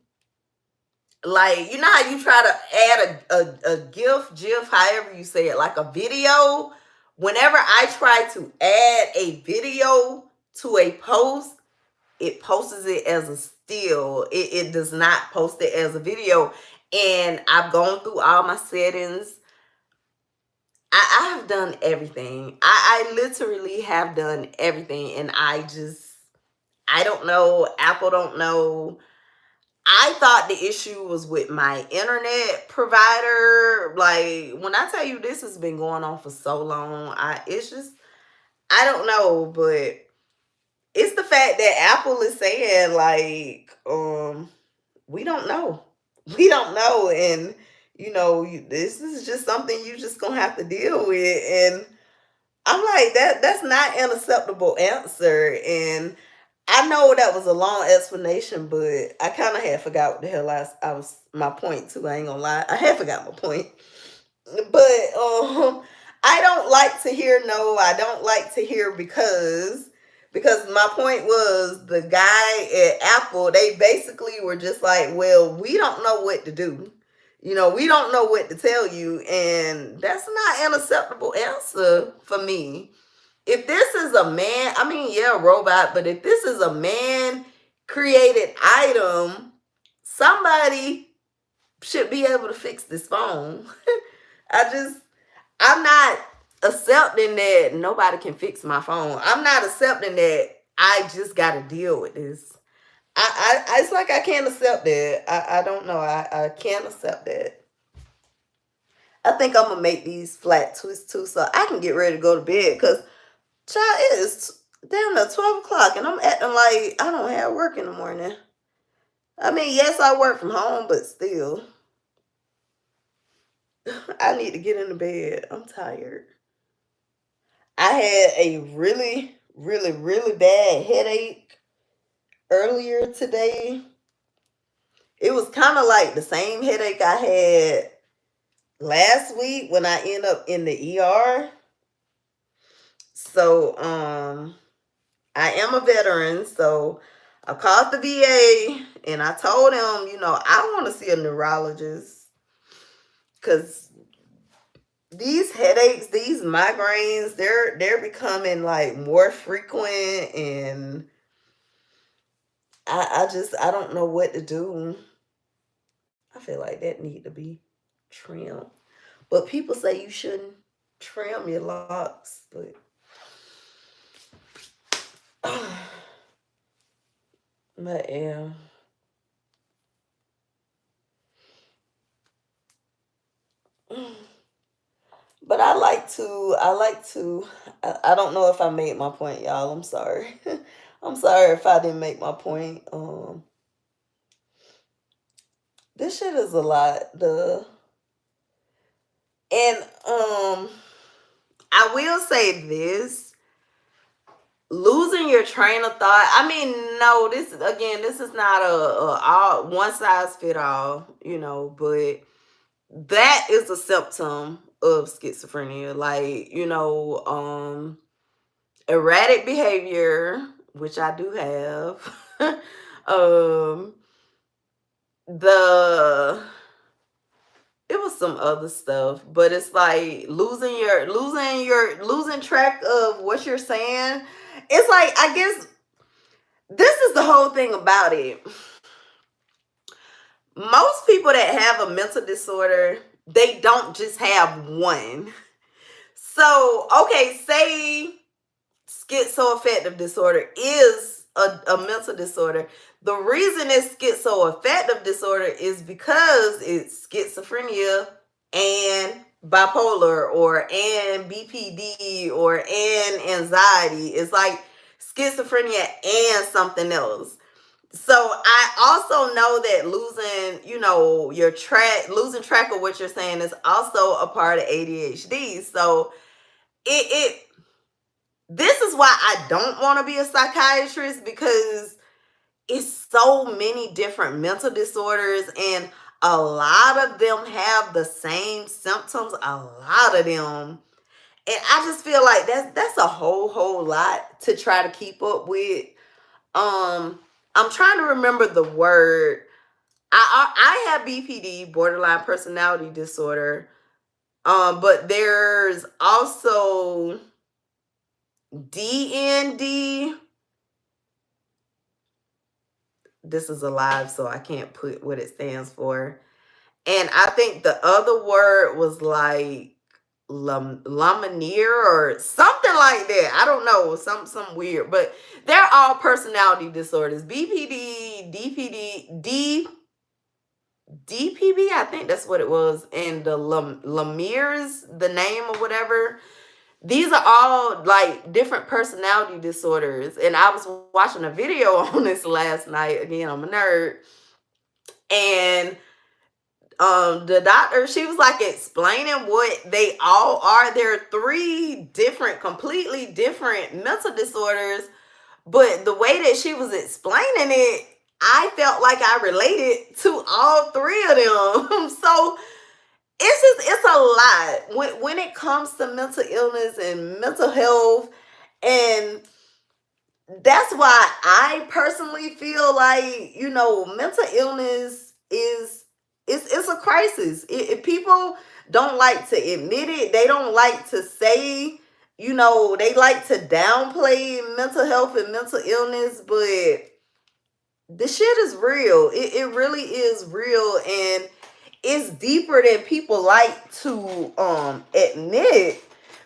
like, you know how you try to add a GIF, however you say it, like a video. Whenever I try to add a video to a post, it posts it as a still. It does not post it as a video. And I've gone through all my settings. I have done everything. I literally have done everything. And I don't know. Apple don't know. I thought the issue was with my internet provider. Like, when I tell you this has been going on for so long, I don't know, but it's the fact that Apple is saying, like, we don't know. We don't know. And, this is just something you just gonna have to deal with. And I'm like, that's not an acceptable answer. And I know that was a long explanation, but I kind of had forgot what the hell I was my point too. I ain't gonna lie, I had forgot my point. But I don't like to hear no. I don't like to hear because my point was the guy at Apple. They basically were just like, well, we don't know what to do. We don't know what to tell you, and that's not an acceptable answer for me. If this is a man, I mean, yeah, robot, but if this is a man created item, somebody should be able to fix this phone. I'm not accepting that nobody can fix my phone. I'm not accepting that I just got to deal with this. It's like I can't accept that. I don't know. I can't accept that. I think I'm going to make these flat twists too so I can get ready to go to bed, because child, it is damn near 12 o'clock and I'm acting like I don't have work in the morning. I mean, yes, I work from home, but still. I need to get into bed. I'm tired. I had a really, really, really bad headache earlier today. It was kind of like the same headache I had last week when I ended up in the ER. So, I am a veteran, so I called the VA and I told him, I want to see a neurologist, because these headaches, these migraines, they're becoming like more frequent, and I don't know what to do. I feel like that need to be trimmed. But people say you shouldn't trim your locks, but but yeah. But I don't know if I made my point, y'all. I'm sorry. I'm sorry if I didn't make my point. This shit is a lot. I will say this. Losing your train of thought. I mean, no, this is not a all one size fit all, but that is a symptom of schizophrenia. Like, erratic behavior, which I do have. um the it was some other stuff, but it's like losing track of what you're saying. It's like, I guess this is the whole thing about it. Most people that have a mental disorder, they don't just have one. So, okay, say schizoaffective disorder is a mental disorder. The reason it's schizoaffective disorder is because it's schizophrenia and bipolar or and BPD or and anxiety. It's like schizophrenia and something else. So I also know that losing track of what you're saying is also a part of ADHD. So it this is why I don't want to be a psychiatrist, because it's so many different mental disorders, and a lot of them have the same symptoms, a lot of them. And I just feel like that's a whole lot to try to keep up with. I'm trying to remember the word. I have BPD, borderline personality disorder. But there's also DND. This is a live, so I can't put what it stands for. And I think the other word was like Lamanier or something like that. I don't know, some weird, but they're all personality disorders. BPD, DPB, I think that's what it was, and the Lemire's the name or whatever. These are all like different personality disorders. And I was watching a video on this last night. Again, I'm a nerd. And the doctor, she was like explaining what they all are. There are 3 completely different mental disorders. But the way that she was explaining it, I felt like I related to all 3 of them. So it's a lot when it comes to mental illness and mental health. And that's why I personally feel like, mental illness is it's a crisis. If people don't like to admit it, they don't like to say, they like to downplay mental health and mental illness, but this shit is real. It really is real, and it's deeper than people like to admit,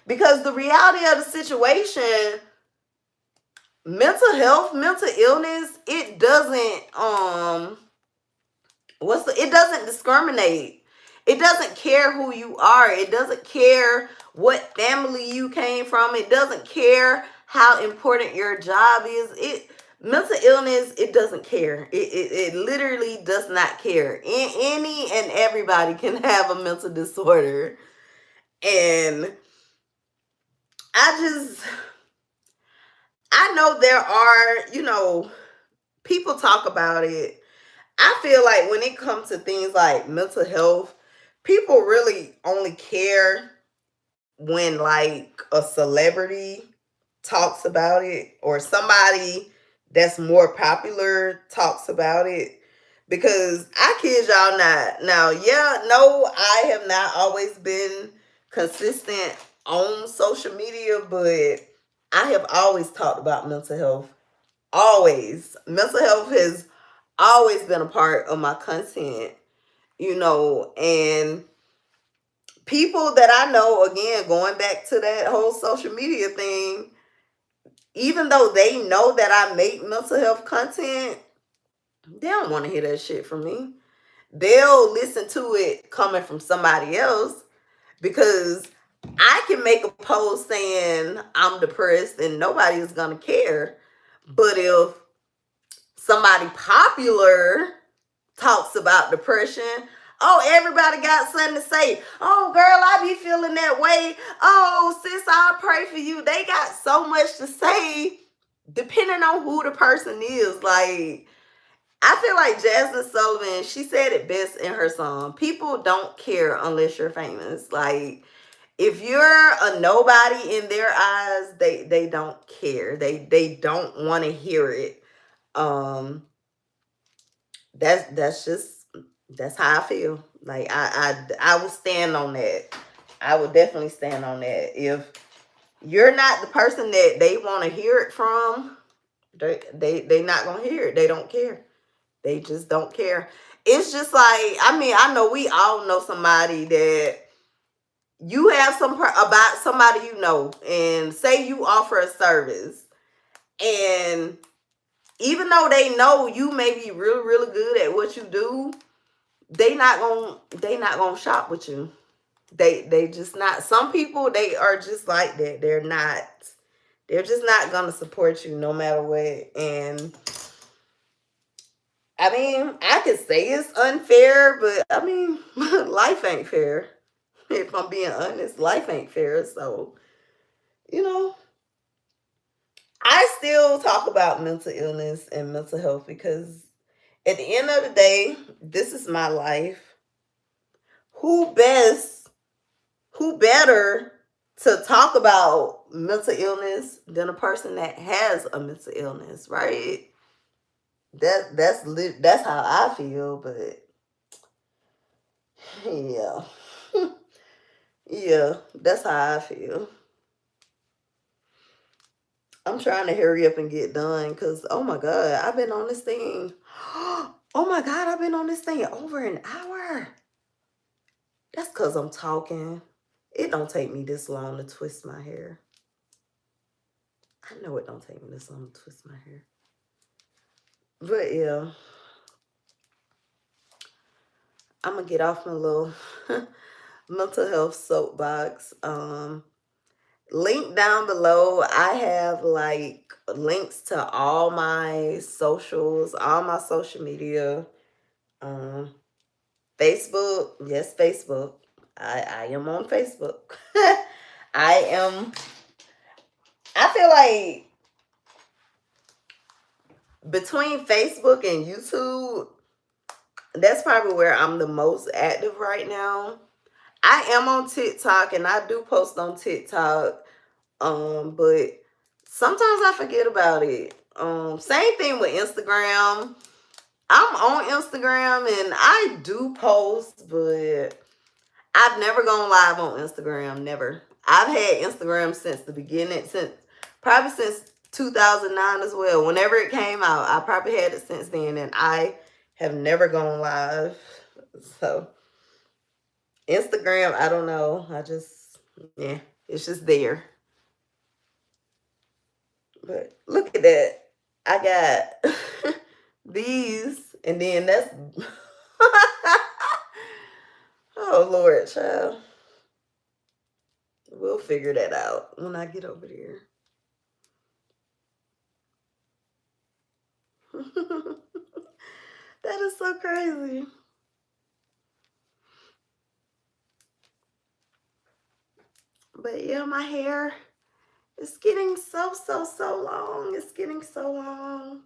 because the reality of the situation, mental health, mental illness, it doesn't it doesn't discriminate. It doesn't care who you are. It doesn't care what family you came from. It doesn't care how important your job is. Mental illness, it doesn't care. It literally does not care. Any and everybody can have a mental disorder. And I know there are, people talk about it. I feel like when it comes to things like mental health, people really only care when like a celebrity talks about it, or somebody that's more popular talks about it. Because I kid y'all not. Now, yeah, no, I have not always been consistent on social media, but I have always talked about mental health. Always. Mental health has always been a part of my content, and people that I know, again, going back to that whole social media thing, even though they know that I make mental health content, they don't want to hear that shit from me. They'll listen to it coming from somebody else, because I can make a post saying I'm depressed and nobody is going to care. But if somebody popular talks about depression, oh, everybody got something to say. Oh, girl, I be feeling that way. Oh, sis, I'll pray for you. They got so much to say depending on who the person is. Like, I feel like Jasmine Sullivan, she said it best in her song. People don't care unless you're famous. Like, if you're a nobody in their eyes, they don't care. They don't want to hear it. That's how I feel. Like I will stand on that. I would definitely stand on that. If you're not the person that they want to hear it from, they not gonna hear it. They don't care. They just don't care. It's just like, I mean, I know we all know somebody that you have about somebody you know, and say you offer a service, and even though they know you may be really really good at what you do, they not gonna shop with you. They just not. Some people, they are just like that. They're just not gonna support you no matter what. And I mean, I could say it's unfair, but I mean, life ain't fair. If I'm being honest, life ain't fair. So, you know, I still talk about mental illness and mental health because at the end of the day, this is my life. Who best, who better to talk about mental illness than a person that has a mental illness, right? That's how I feel, but yeah. Yeah, that's how I feel. I'm trying to hurry up and get done because, oh my God, I've been on this thing. Oh my God, I've been on this thing over an hour. That's because I'm talking. It don't take me this long to twist my hair. I know it don't take me this long to twist my hair. But yeah, I'm going to get off my little mental health soapbox. Link down below, I have like links to all my socials, all my social media. um Facebook, yes, Facebook. I am on Facebook. I am. I feel like between Facebook and YouTube, that's probably where I'm the most active right now. I am on TikTok and I do post on TikTok. But sometimes I forget about it. Same thing with Instagram. I'm on Instagram and I do post, but I've never gone live on Instagram. Never. I've had Instagram since the beginning, probably since 2009 as well. Whenever it came out, I probably had it since then, and I have never gone live. So Instagram, I don't know. Yeah, it's just there. But look at that. I got these, and then that's. Oh Lord, child. We'll figure that out when I get over there. That is so crazy. But yeah, my hair is getting so long. It's getting so long.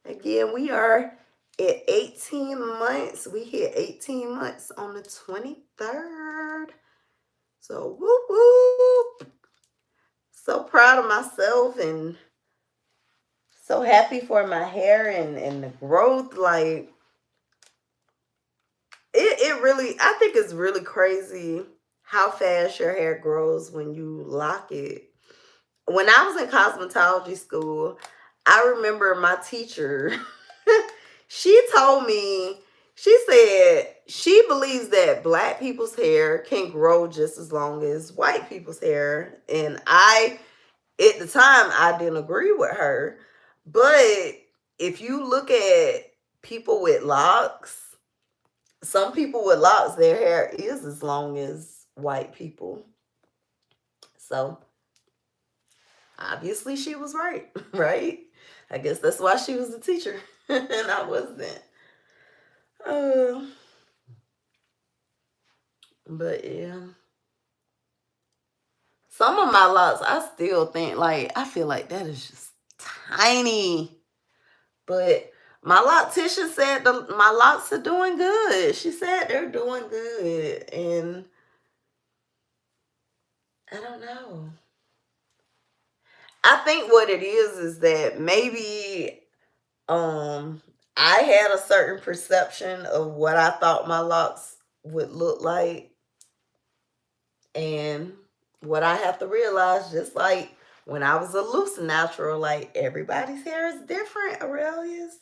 Again, we are at 18 months. We hit 18 months on the 23rd. So whoop whoop. So proud of myself and so happy for my hair and the growth. Like it really, I think it's really crazy how fast your hair grows when you lock it. When I was in cosmetology school, I remember my teacher, she told me, she said she believes that black people's hair can grow just as long as white people's hair. And at the time, I didn't agree with her. But if you look at people with locks, some people with locks, their hair is as long as white people. So obviously she was right, right? I guess that's why she was the teacher and I wasn't. Uh, but yeah. Some of my locks, I still think, like, I feel like that is just tiny. But my loctician said my locks are doing good. She said they're doing good. And I don't know. I think what it is that maybe um I had a certain perception of what I thought my locks would look like, and what I have to realize, just like when I was a loose natural, like everybody's hair is different, Aurelius.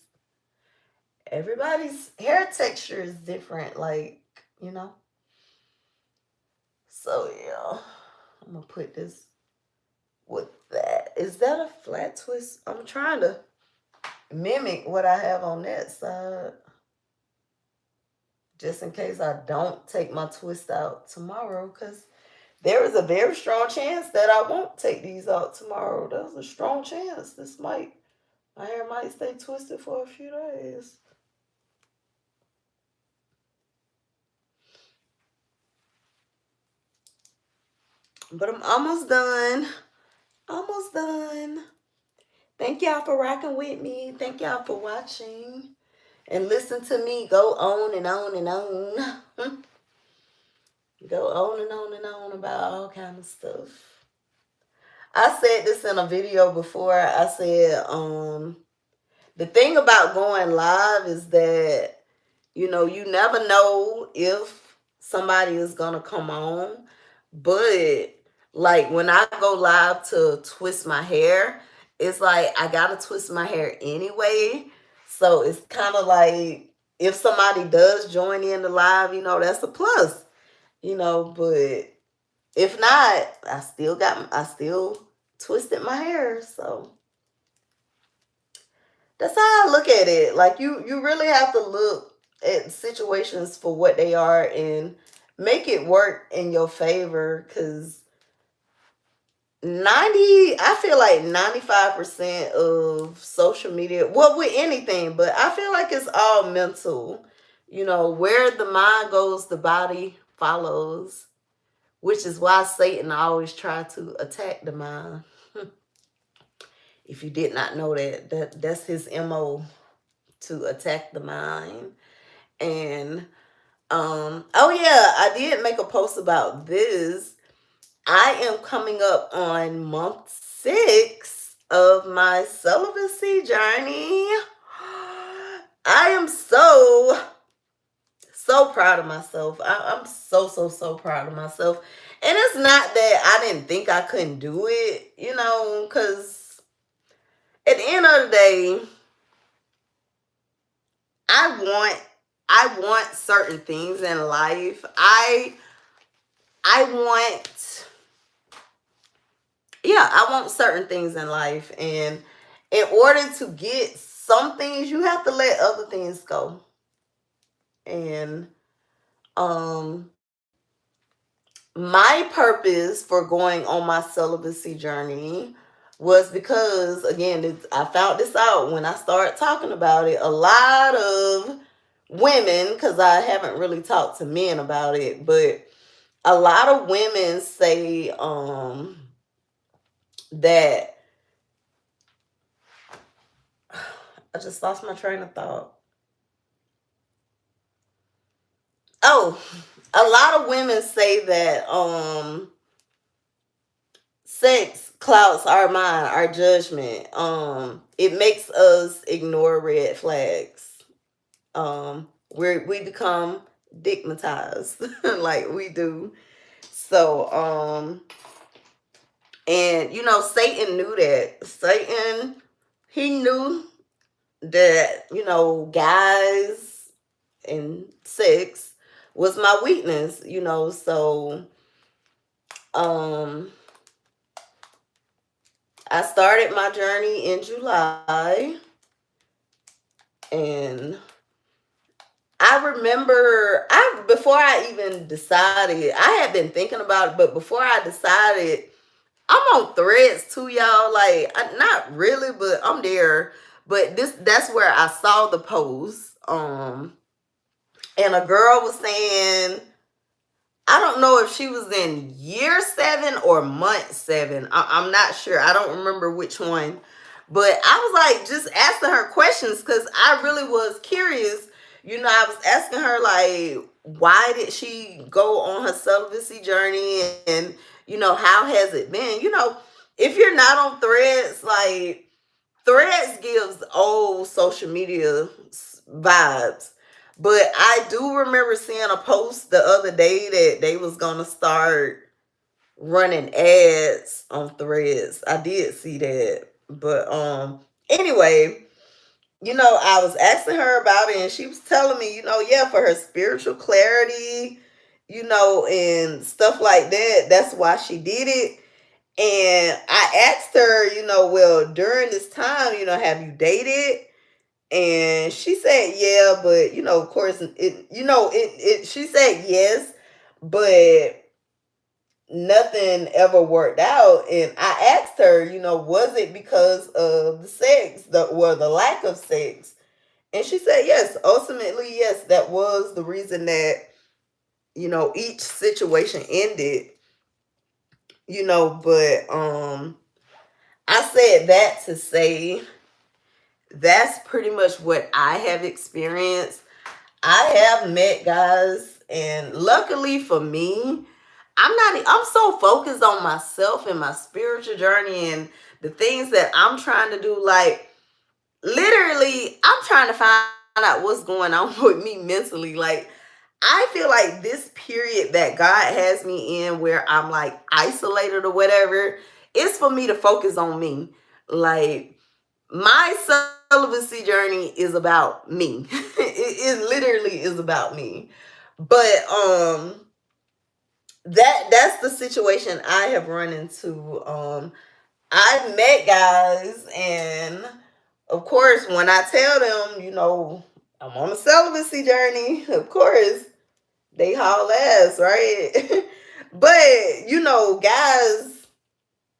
Everybody's hair texture is different, like, you know. So yeah, I'm gonna put this with that. Is that a flat twist? I'm trying to mimic what I have on that side, just in case I don't take my twist out tomorrow, because there is a very strong chance that I won't take these out tomorrow. There's a strong chance my hair might stay twisted for a few days. But I'm almost done. Almost done. Thank y'all for rocking with me. Thank y'all for watching. And listen to me go on and on and on. Go on and on and on about all kind of stuff. I said this in a video before. I said, the thing about going live is that, you know, you never know if somebody is going to come on. But like when I go live to twist my hair, it's like I got to twist my hair anyway. So it's kind of like if somebody does join in the live, you know, that's a plus, you know, but if not, I still twisted my hair. So that's how I look at it. Like you really have to look at situations for what they are and make it work in your favor, because 90 I feel like 95% of social media, well, with anything, but I feel like it's all mental. You know, where the mind goes, the body follows, which is why Satan always try to attack the mind. If you did not know that's his MO, to attack the mind. And oh yeah, I did make a post about this. I am coming up on month 6 of my celibacy journey. I am so proud of myself. I'm so proud of myself. And it's not that I didn't think I couldn't do it, you know, because at the end of the day, I want certain things in life. I want, yeah, I want certain things in life, and in order to get some things, you have to let other things go. And my purpose for going on my celibacy journey was because, again, I found this out when I started talking about it. A lot of women, because I haven't really talked to men about it, but a lot of women say that I just lost my train of thought. Oh, a lot of women say that sex clouds our mind, our judgment. It makes us ignore red flags. We become digmatized like we do. So and you know, Satan knew that. Satan, he knew that, you know, guys and sex was my weakness, you know. So I started my journey in July, and I remember before I even decided, I had been thinking about it, but before I decided, I'm on Threads too, y'all. Like, not really, but I'm there. But that's where I saw the post. And a girl was saying, I don't know if she was in year 7 or month 7. I'm not sure. I don't remember which one. But I was like just asking her questions because I really was curious. You know, I was asking her, like, why did she go on her celibacy journey? And, you know, how has it been? You know, if you're not on Threads, like, Threads gives old social media vibes. But I do remember seeing a post the other day that they was gonna start running ads on Threads. I did see that. But anyway, I was asking her about it and she was telling me, yeah, for her spiritual clarity, and stuff like that. That's why she did it. And I asked her, well, during this time, have you dated? And she said, yeah, but of course, she said yes, but nothing ever worked out. And I asked her, was it because of the sex, the lack of sex? And she said, yes, ultimately, yes, that was the reason that, each situation ended, but I said that to say that's pretty much what I have experienced. I have met guys, and luckily for me, I'm so focused on myself and my spiritual journey and the things that I'm trying to do. Like, literally, I'm trying to find out what's going on with me mentally. Like, I feel like this period that God has me in where I'm like isolated or whatever, it's for me to focus on me. Like, my celibacy journey is about me. It literally is about me. But that's the situation I have run into. I've met guys, and of course, when I tell them, I'm on a celibacy journey, of course, they haul ass, right? But guys,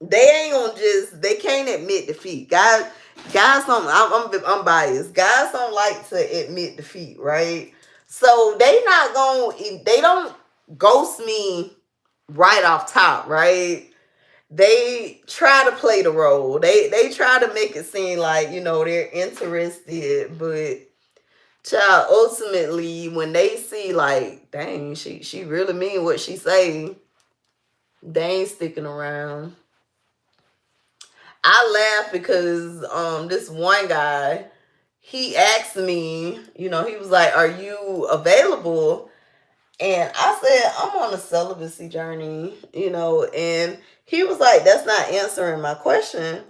they ain't gonna they can't admit defeat. Guys don't. I'm biased. Guys don't like to admit defeat, right? So they don't ghost me right off top, right? They try to play the role. They try to make it seem like they're interested, but child, ultimately when they see like, dang, she really mean what she say, they ain't sticking around. I laugh because this one guy, he asked me, he was like, "Are you available?" And I said, "I'm on a celibacy journey," and he was like, "That's not answering my question."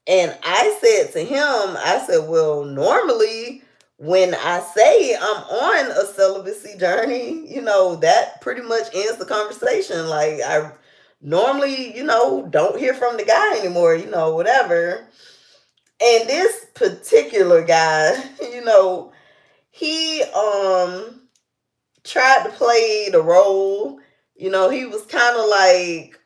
And I said to him, I said, "Well, normally when I say I'm on a celibacy journey, that pretty much ends the conversation. Like, I normally, don't hear from the guy anymore, whatever." And this particular guy, he tried to play the role. He was kind of like,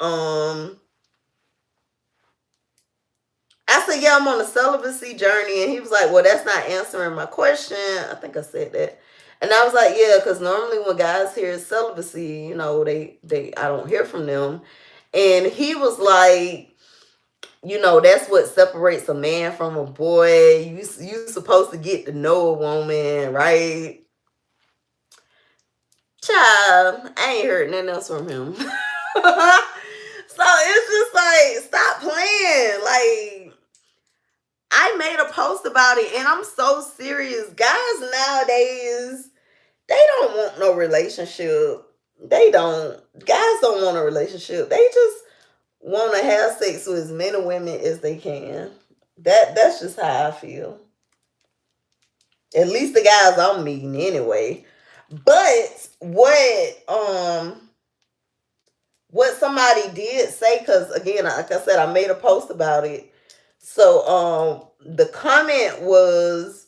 I said, "Yeah, I'm on a celibacy journey." And he was like, "Well, that's not answering my question." I think I said that. And I was like, "Yeah, because normally when guys hear celibacy, I don't hear from them." And he was like, "That's what separates a man from a boy. You supposed to get to know a woman, right?" Child, I ain't heard nothing else from him. So it's just like, stop playing. Like, I made a post about it and I'm so serious. Guys nowadays, they don't want no relationship. They don't. Guys don't want a relationship. They just want to have sex with as many women as they can. That's just how I feel. At least the guys I'm meeting anyway. But what somebody did say, because again, like I said, I made a post about it. So the comment was,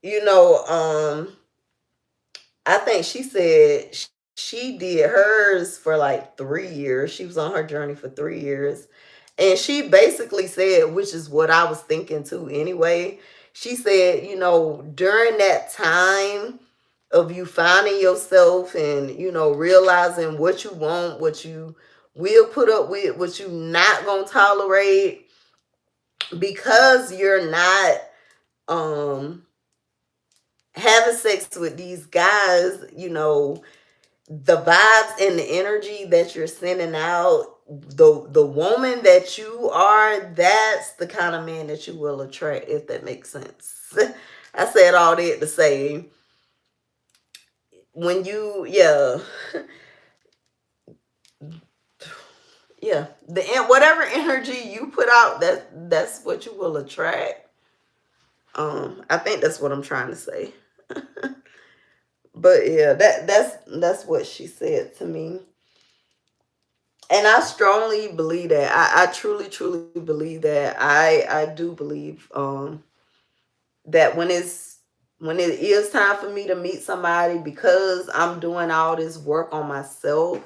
you know, I think she said she did hers for like 3 years. She was on her journey for 3 years. And she basically said, which is what I was thinking too anyway. She said, during that time of you finding yourself and, realizing what you want, what you will put up with, what you not going to tolerate, because you're not having sex with these guys, the vibes and the energy that you're sending out, the woman that you are, that's the kind of man that you will attract, if that makes sense. I said all that to say, when you, yeah, yeah, whatever energy you put out, that's what you will attract. I think that's what I'm trying to say. But yeah, that's what she said to me. And I strongly believe that. I truly, truly believe that. I do believe that when it is time for me to meet somebody, because I'm doing all this work on myself,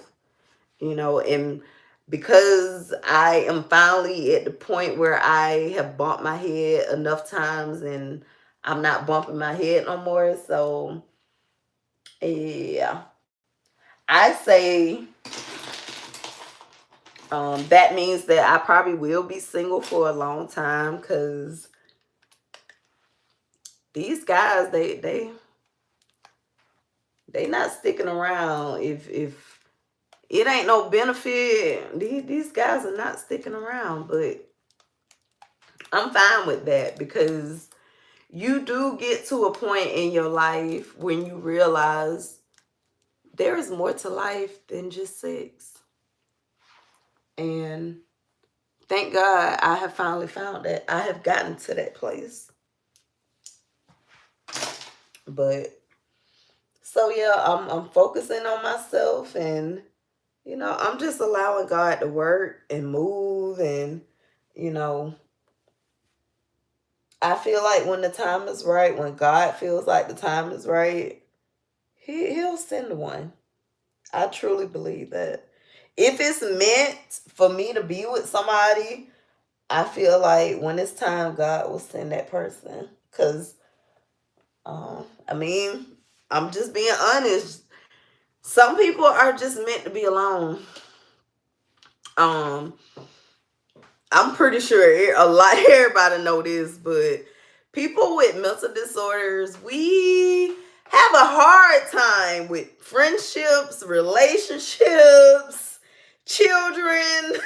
and because I am finally at the point where I have bumped my head enough times and I'm not bumping my head no more. So yeah, I say that means that I probably will be single for a long time, because these guys, they not sticking around. If it ain't no benefit, these guys are not sticking around. But I'm fine with that, because you do get to a point in your life when you realize there is more to life than just sex. And thank God I have finally found that. I have gotten to that place. But so yeah, I'm focusing on myself, and I'm just allowing God to work and move, and you know, I feel like when the time is right, when God feels like the time is right, he'll send one. I truly believe that. If it's meant for me to be with somebody, I feel like when it's time, God will send that person. Cause I mean, I'm just being honest. Some people are just meant to be alone. Um, I'm pretty sure a lot everybody know this, but people with mental disorders, we have a hard time with friendships, relationships, children.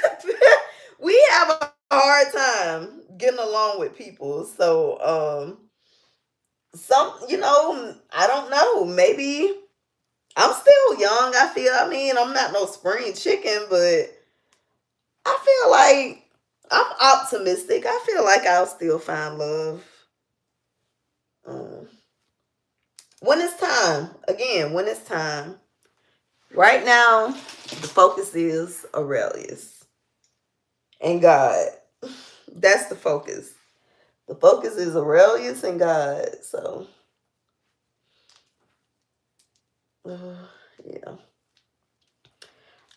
We have a hard time getting along with people. So I don't know, maybe I'm still young. I mean, I'm not no spring chicken, but I feel like I'm optimistic. I feel like I'll still find love. Um, when it's time. Again, when it's time. Right now, the focus is Aurelius and God. That's the focus. The focus is Aurelius and God. So, yeah.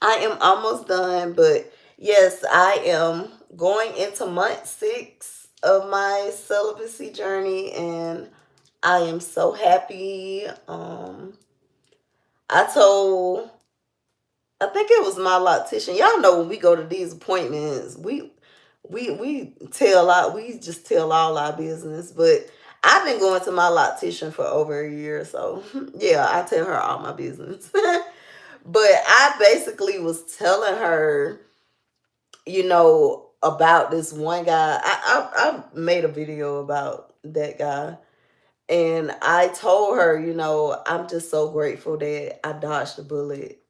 I am almost done, but yes, I am going into month 6 of my celibacy journey, and I am so happy. I told, I think it was my loctician. Y'all know when we go to these appointments, we just tell all our business. But I've been going to my loctician for over a year, so yeah, I tell her all my business. But I basically was telling her, about this one guy. I made a video about that guy. And I told her, I'm just so grateful that I dodged the bullet.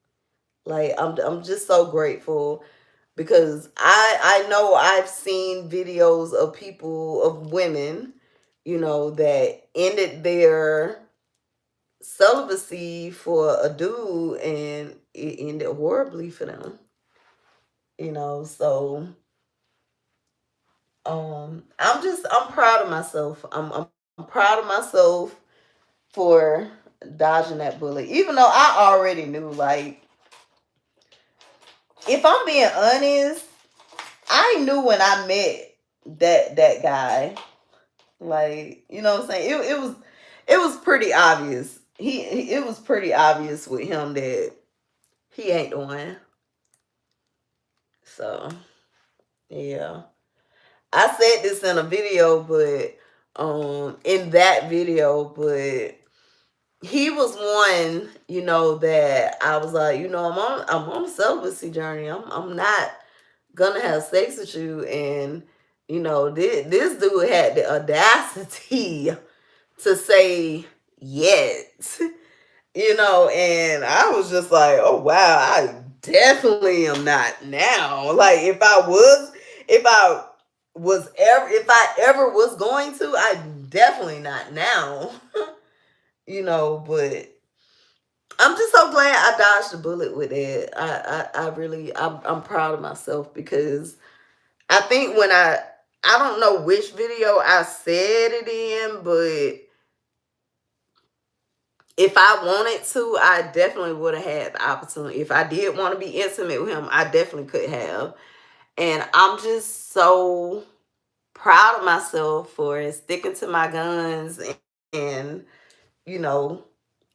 Like I'm just so grateful, because I know I've seen videos of people, of women, that ended their celibacy for a dude, and it ended horribly for them. So I'm proud of myself. I'm proud of myself for dodging that bullet. Even though I already knew, like, if I'm being honest, I knew when I met that guy. Like, you know what I'm saying? It was pretty obvious. It was pretty obvious with him that he ain't the one. So yeah. I said this in a video, but in that video, but he was one, that I was like, I'm on a celibacy journey. I'm not gonna have sex with you. And, this dude had the audacity to say yes. And I was just like, oh wow, I definitely am not now. Like if I ever was going to, I definitely not now. But I'm just so glad I dodged the bullet with it. I really, I'm proud of myself, because I think I don't know which video I said it in, but if I wanted to, I definitely would have had the opportunity. If I did want to be intimate with him, I definitely could have. And I'm just so proud of myself for sticking to my guns, and you know,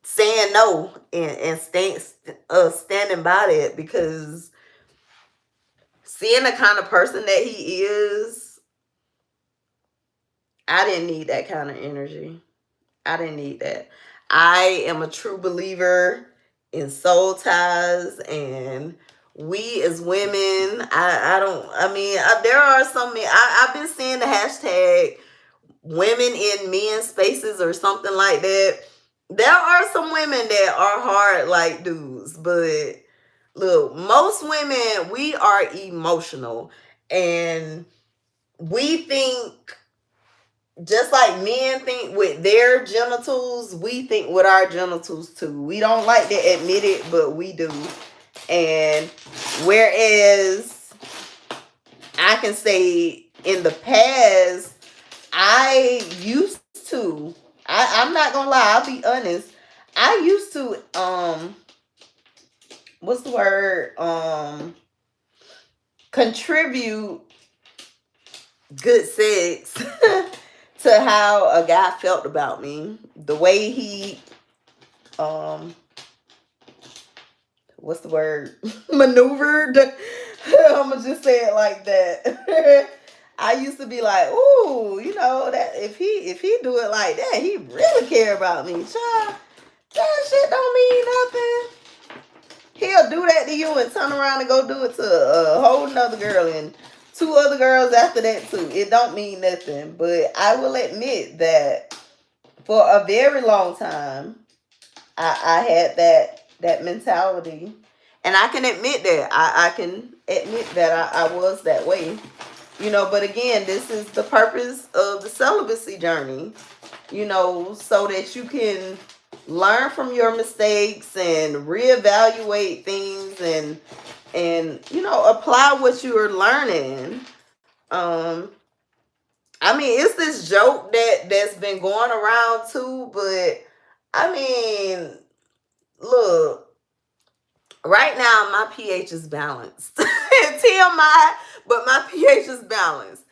saying no, and standing by that, because seeing the kind of person that he is, I didn't need that kind of energy. I didn't need that. I am a true believer in soul ties, and we as women, there are some men, I've been seeing the hashtag women in men's spaces or something like that. There are some women that are hard like dudes, but look, most women, we are emotional, and we think just like men think with their genitals, we think with our genitals too. We don't like to admit it, but we do. And whereas I can say in the past, I used to, I'm not gonna lie, I'll be honest. I used to what's the word? Contribute good sex to how a guy felt about me. The way he what's the word? Maneuvered. I'm gonna just say it like that. I used to be like, ooh, that if he do it like that, he really care about me. Child, that shit don't mean nothing. He'll do that to you and turn around and go do it to a whole nother girl and two other girls after that too. It don't mean nothing. But I will admit that for a very long time, I had that mentality, and I can admit that I can admit that I was that way. But again, this is the purpose of the celibacy journey. So that you can learn from your mistakes and reevaluate things, and apply what you are learning. Um, it's this joke that's been going around too, but I mean, look, right now my pH is balanced. TMI, but my pH is balanced.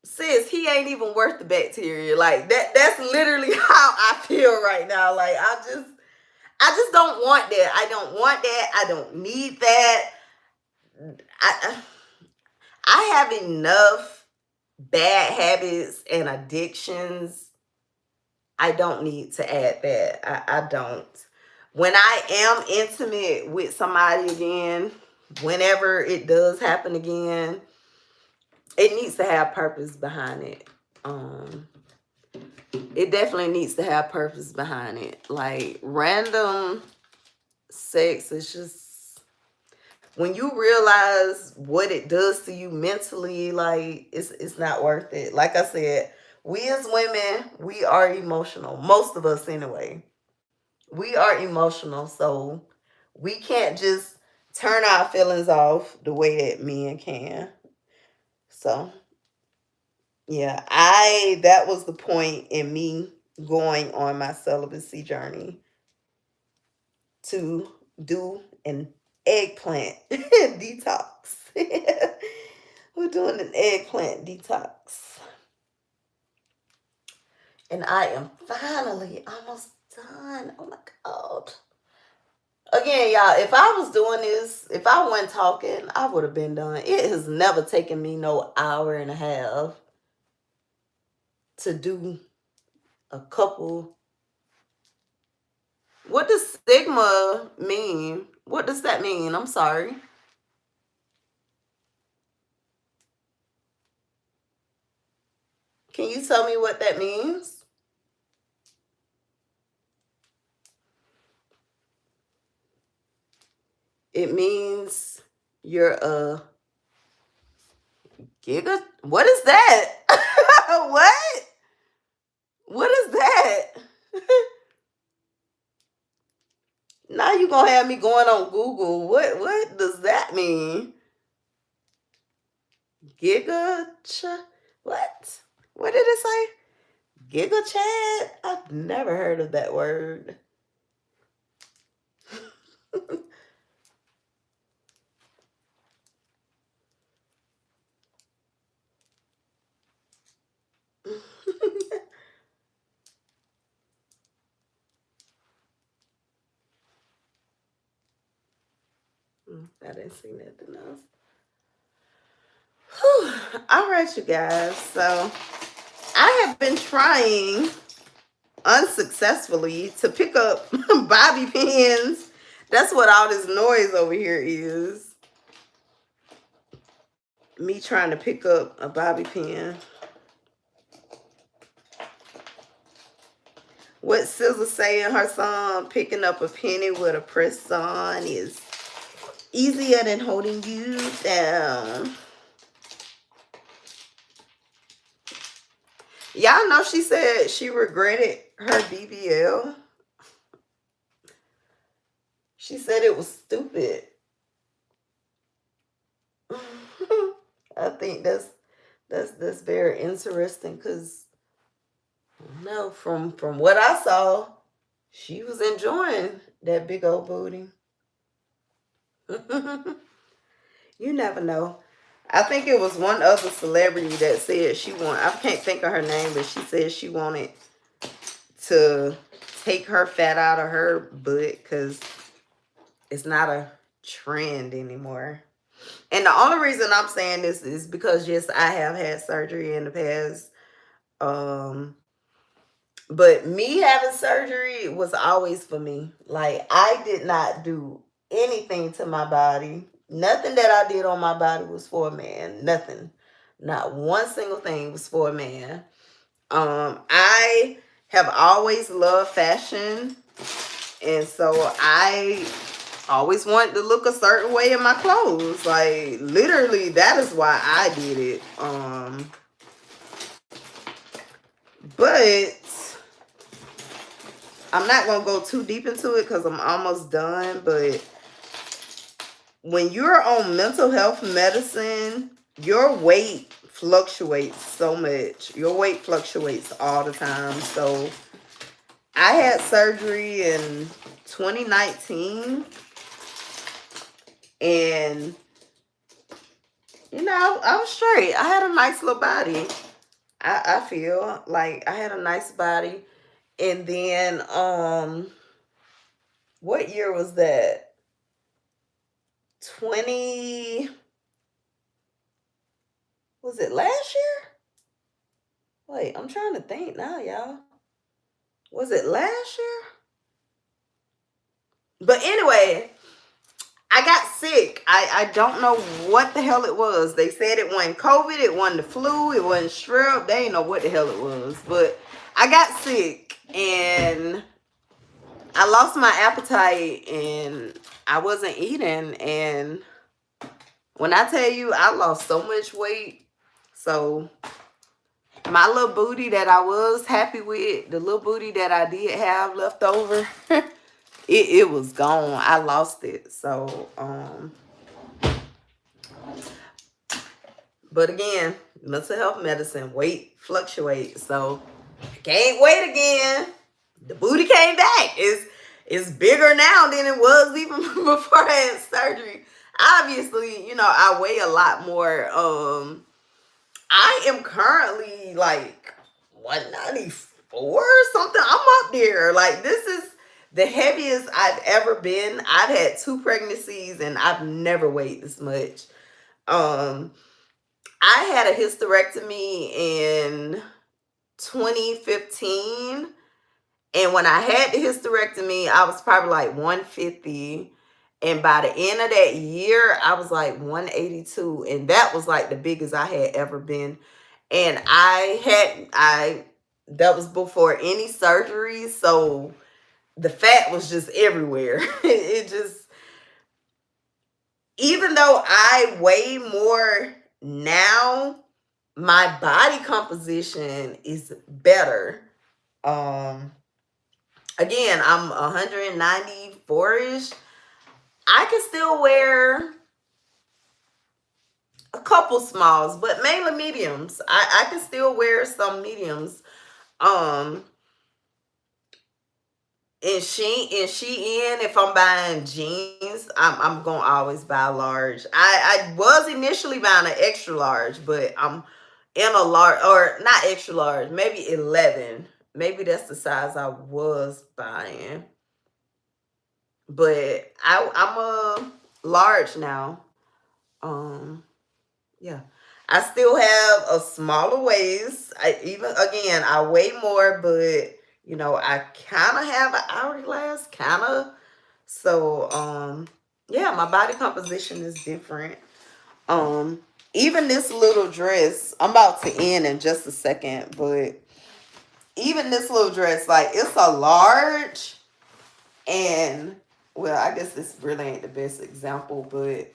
Sis, he ain't even worth the bacteria. Like that's literally how I feel right now. Like I just don't want that. I don't want that. I don't need that. I I have enough bad habits and addictions. I don't need to add that. I don't. When I am intimate with somebody again, whenever it does happen again, it needs to have purpose behind it. It definitely needs to have purpose behind it. Like random sex is just, when you realize what it does to you mentally, like it's not worth it. Like I said, we as women, we are emotional. Most of us anyway. We are emotional, so we can't just turn our feelings off the way that men can. So yeah, that was the point in me going on my celibacy journey, to do an eggplant detox. We're doing an eggplant detox. And I am finally almost done. Oh my God. Again, y'all, if I was doing this, if I wasn't talking, I would have been done. It has never taken me no hour and a half to do a couple What does Sigma mean? What does that mean? I'm sorry. Can you tell me what that means? It means you're a giga. What is that? What? What is that? Now you gonna have me going on Google. What does that mean? Giga what? What did it say? Giga chat? I've never heard of that word. I didn't see nothing else. Whew. All right, you guys. So I have been trying unsuccessfully to pick up bobby pins. That's what all this noise over here is. Me trying to pick up a bobby pin. What SZA say in her song, picking up a penny with a press on is easier than holding you down. Y'all know she said she regretted her BBL. She said it was stupid. I think that's very interesting because no, from what I saw, she was enjoying that big old booty. You never know. I think it was one other celebrity that said she wanted, I can't think of her name, but she said she wanted to take her fat out of her butt because it's not a trend anymore. And the only reason I'm saying this is because, yes, I have had surgery in the past. But me having surgery was always for me. Like, I did not do anything to my body. Nothing that I did on my body was for a man. Nothing. Not one single thing was for a man. I have always loved fashion. And so I always wanted to look a certain way in my clothes. Like, literally, that is why I did it. But I'm not going to go too deep into it because I'm almost done. But when you're on mental health medicine, your weight fluctuates so much. Your weight fluctuates all the time. So I had surgery in 2019. And, you know, I was straight. I had a nice little body. I feel like I had a nice body. And then, what year was that? 20, was it last year? Wait, I'm trying to think now, y'all. Was it last year? But anyway, I got sick. I don't know what the hell it was. They said it wasn't COVID, it wasn't the flu, it wasn't strep. They didn't know what the hell it was. But I got sick and I lost my appetite and I wasn't eating. And when I tell you I lost so much weight, so my little booty that I was happy with, the little booty that I did have left over, it was gone. I lost it. So, but again, mental health medicine, weight fluctuates. So I can't wait again. The booty came back. It's bigger now than it was even before I had surgery. Obviously, you know, I weigh a lot more. I am currently like 194 or something. I'm up there. Like, this is the heaviest I've ever been. I've had 2 pregnancies and I've never weighed this much. I had a hysterectomy in 2015 And when I had the hysterectomy, I was probably like 150. And by the end of that year, I was like 182. And that was like the biggest I had ever been. And that was before any surgery. So the fat was just everywhere. It just, even though I weigh more now, my body composition is better. Again, I'm 194-ish. I can still wear a couple smalls, but mainly mediums. I can still wear some mediums. Um, in Shein, if I'm buying jeans, I'm gonna always buy large. I was initially buying an extra large, but I'm in a large, or not extra large, maybe 11. Maybe that's the size I was buying. But I'm a large now. Yeah. I still have a smaller waist. I weigh more, but I kind of have an hourglass, kind of. So, yeah, my body composition is different. Um, Even this little dress, I'm about to end in just a second, but even this little dress, like, it's a large, and well, I guess this really ain't the best example, but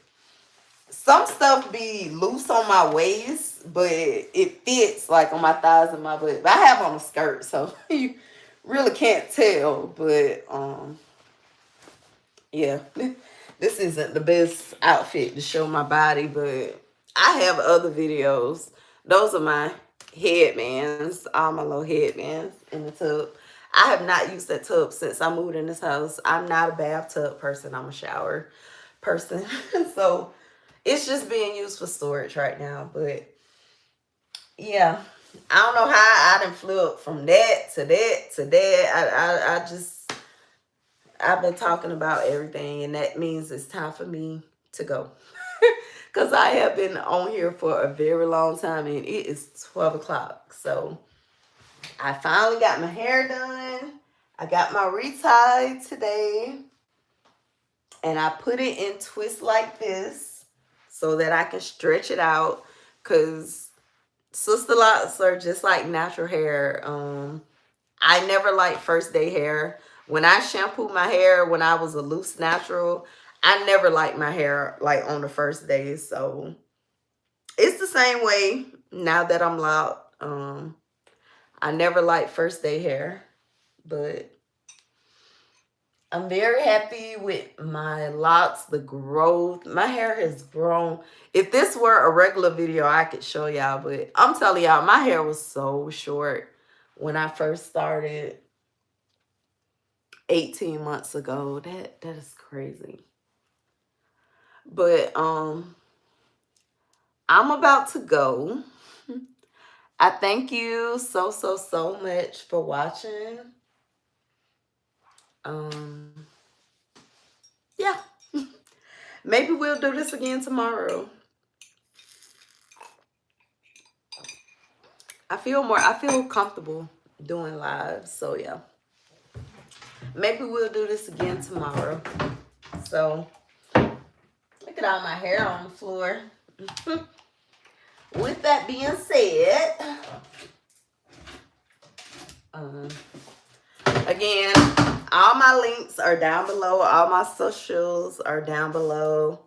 some stuff be loose on my waist, but it fits like on my thighs and my butt. But I have on a skirt, so you really can't tell. But yeah, this isn't the best outfit to show my body, but I have other videos. Those are my headbands, all my little headbands in the tub. I have not used that tub since I moved in this house. I'm not a bathtub person. I'm a shower person. So it's just being used for storage right now. But yeah, I don't know how I done flew from that to that to that. I've been talking about everything, and that means it's time for me to go. Because I have been on here for a very long time, and it is 12 o'clock. So I finally got my hair done. I got my retie today, and I put it in twists like this so that I can stretch it out, because sister locks are just like natural hair. I never liked first day hair. When I shampooed my hair when I was a loose natural, I never liked my hair like on the first day. So it's the same way now that I'm locked. I never liked first day hair, but I'm very happy with my locks, the growth. My hair has grown. If this were a regular video, I could show y'all, but I'm telling y'all, my hair was so short when I first started 18 months ago. That is crazy. But I'm about to go. I thank you so much for watching. Yeah. Maybe we'll do this again tomorrow. I feel comfortable doing live. So yeah. Maybe we'll do this again tomorrow. So look at all my hair on the floor. With that being said, again, all my links are down below. All my socials are down below.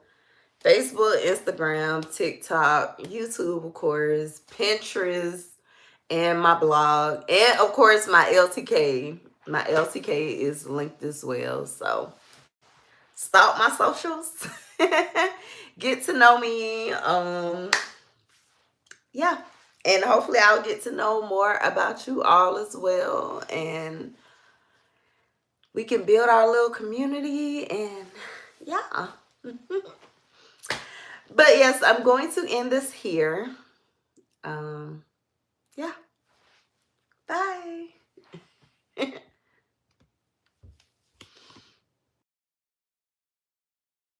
Facebook, Instagram, TikTok, YouTube, of course, Pinterest, and my blog. And, of course, my LTK. My LTK is linked as well. So, stalk my socials. Get to know me. Yeah. And hopefully I'll get to know more about you all as well. And we can build our little community. And yeah. But yes, I'm going to end this here. Yeah.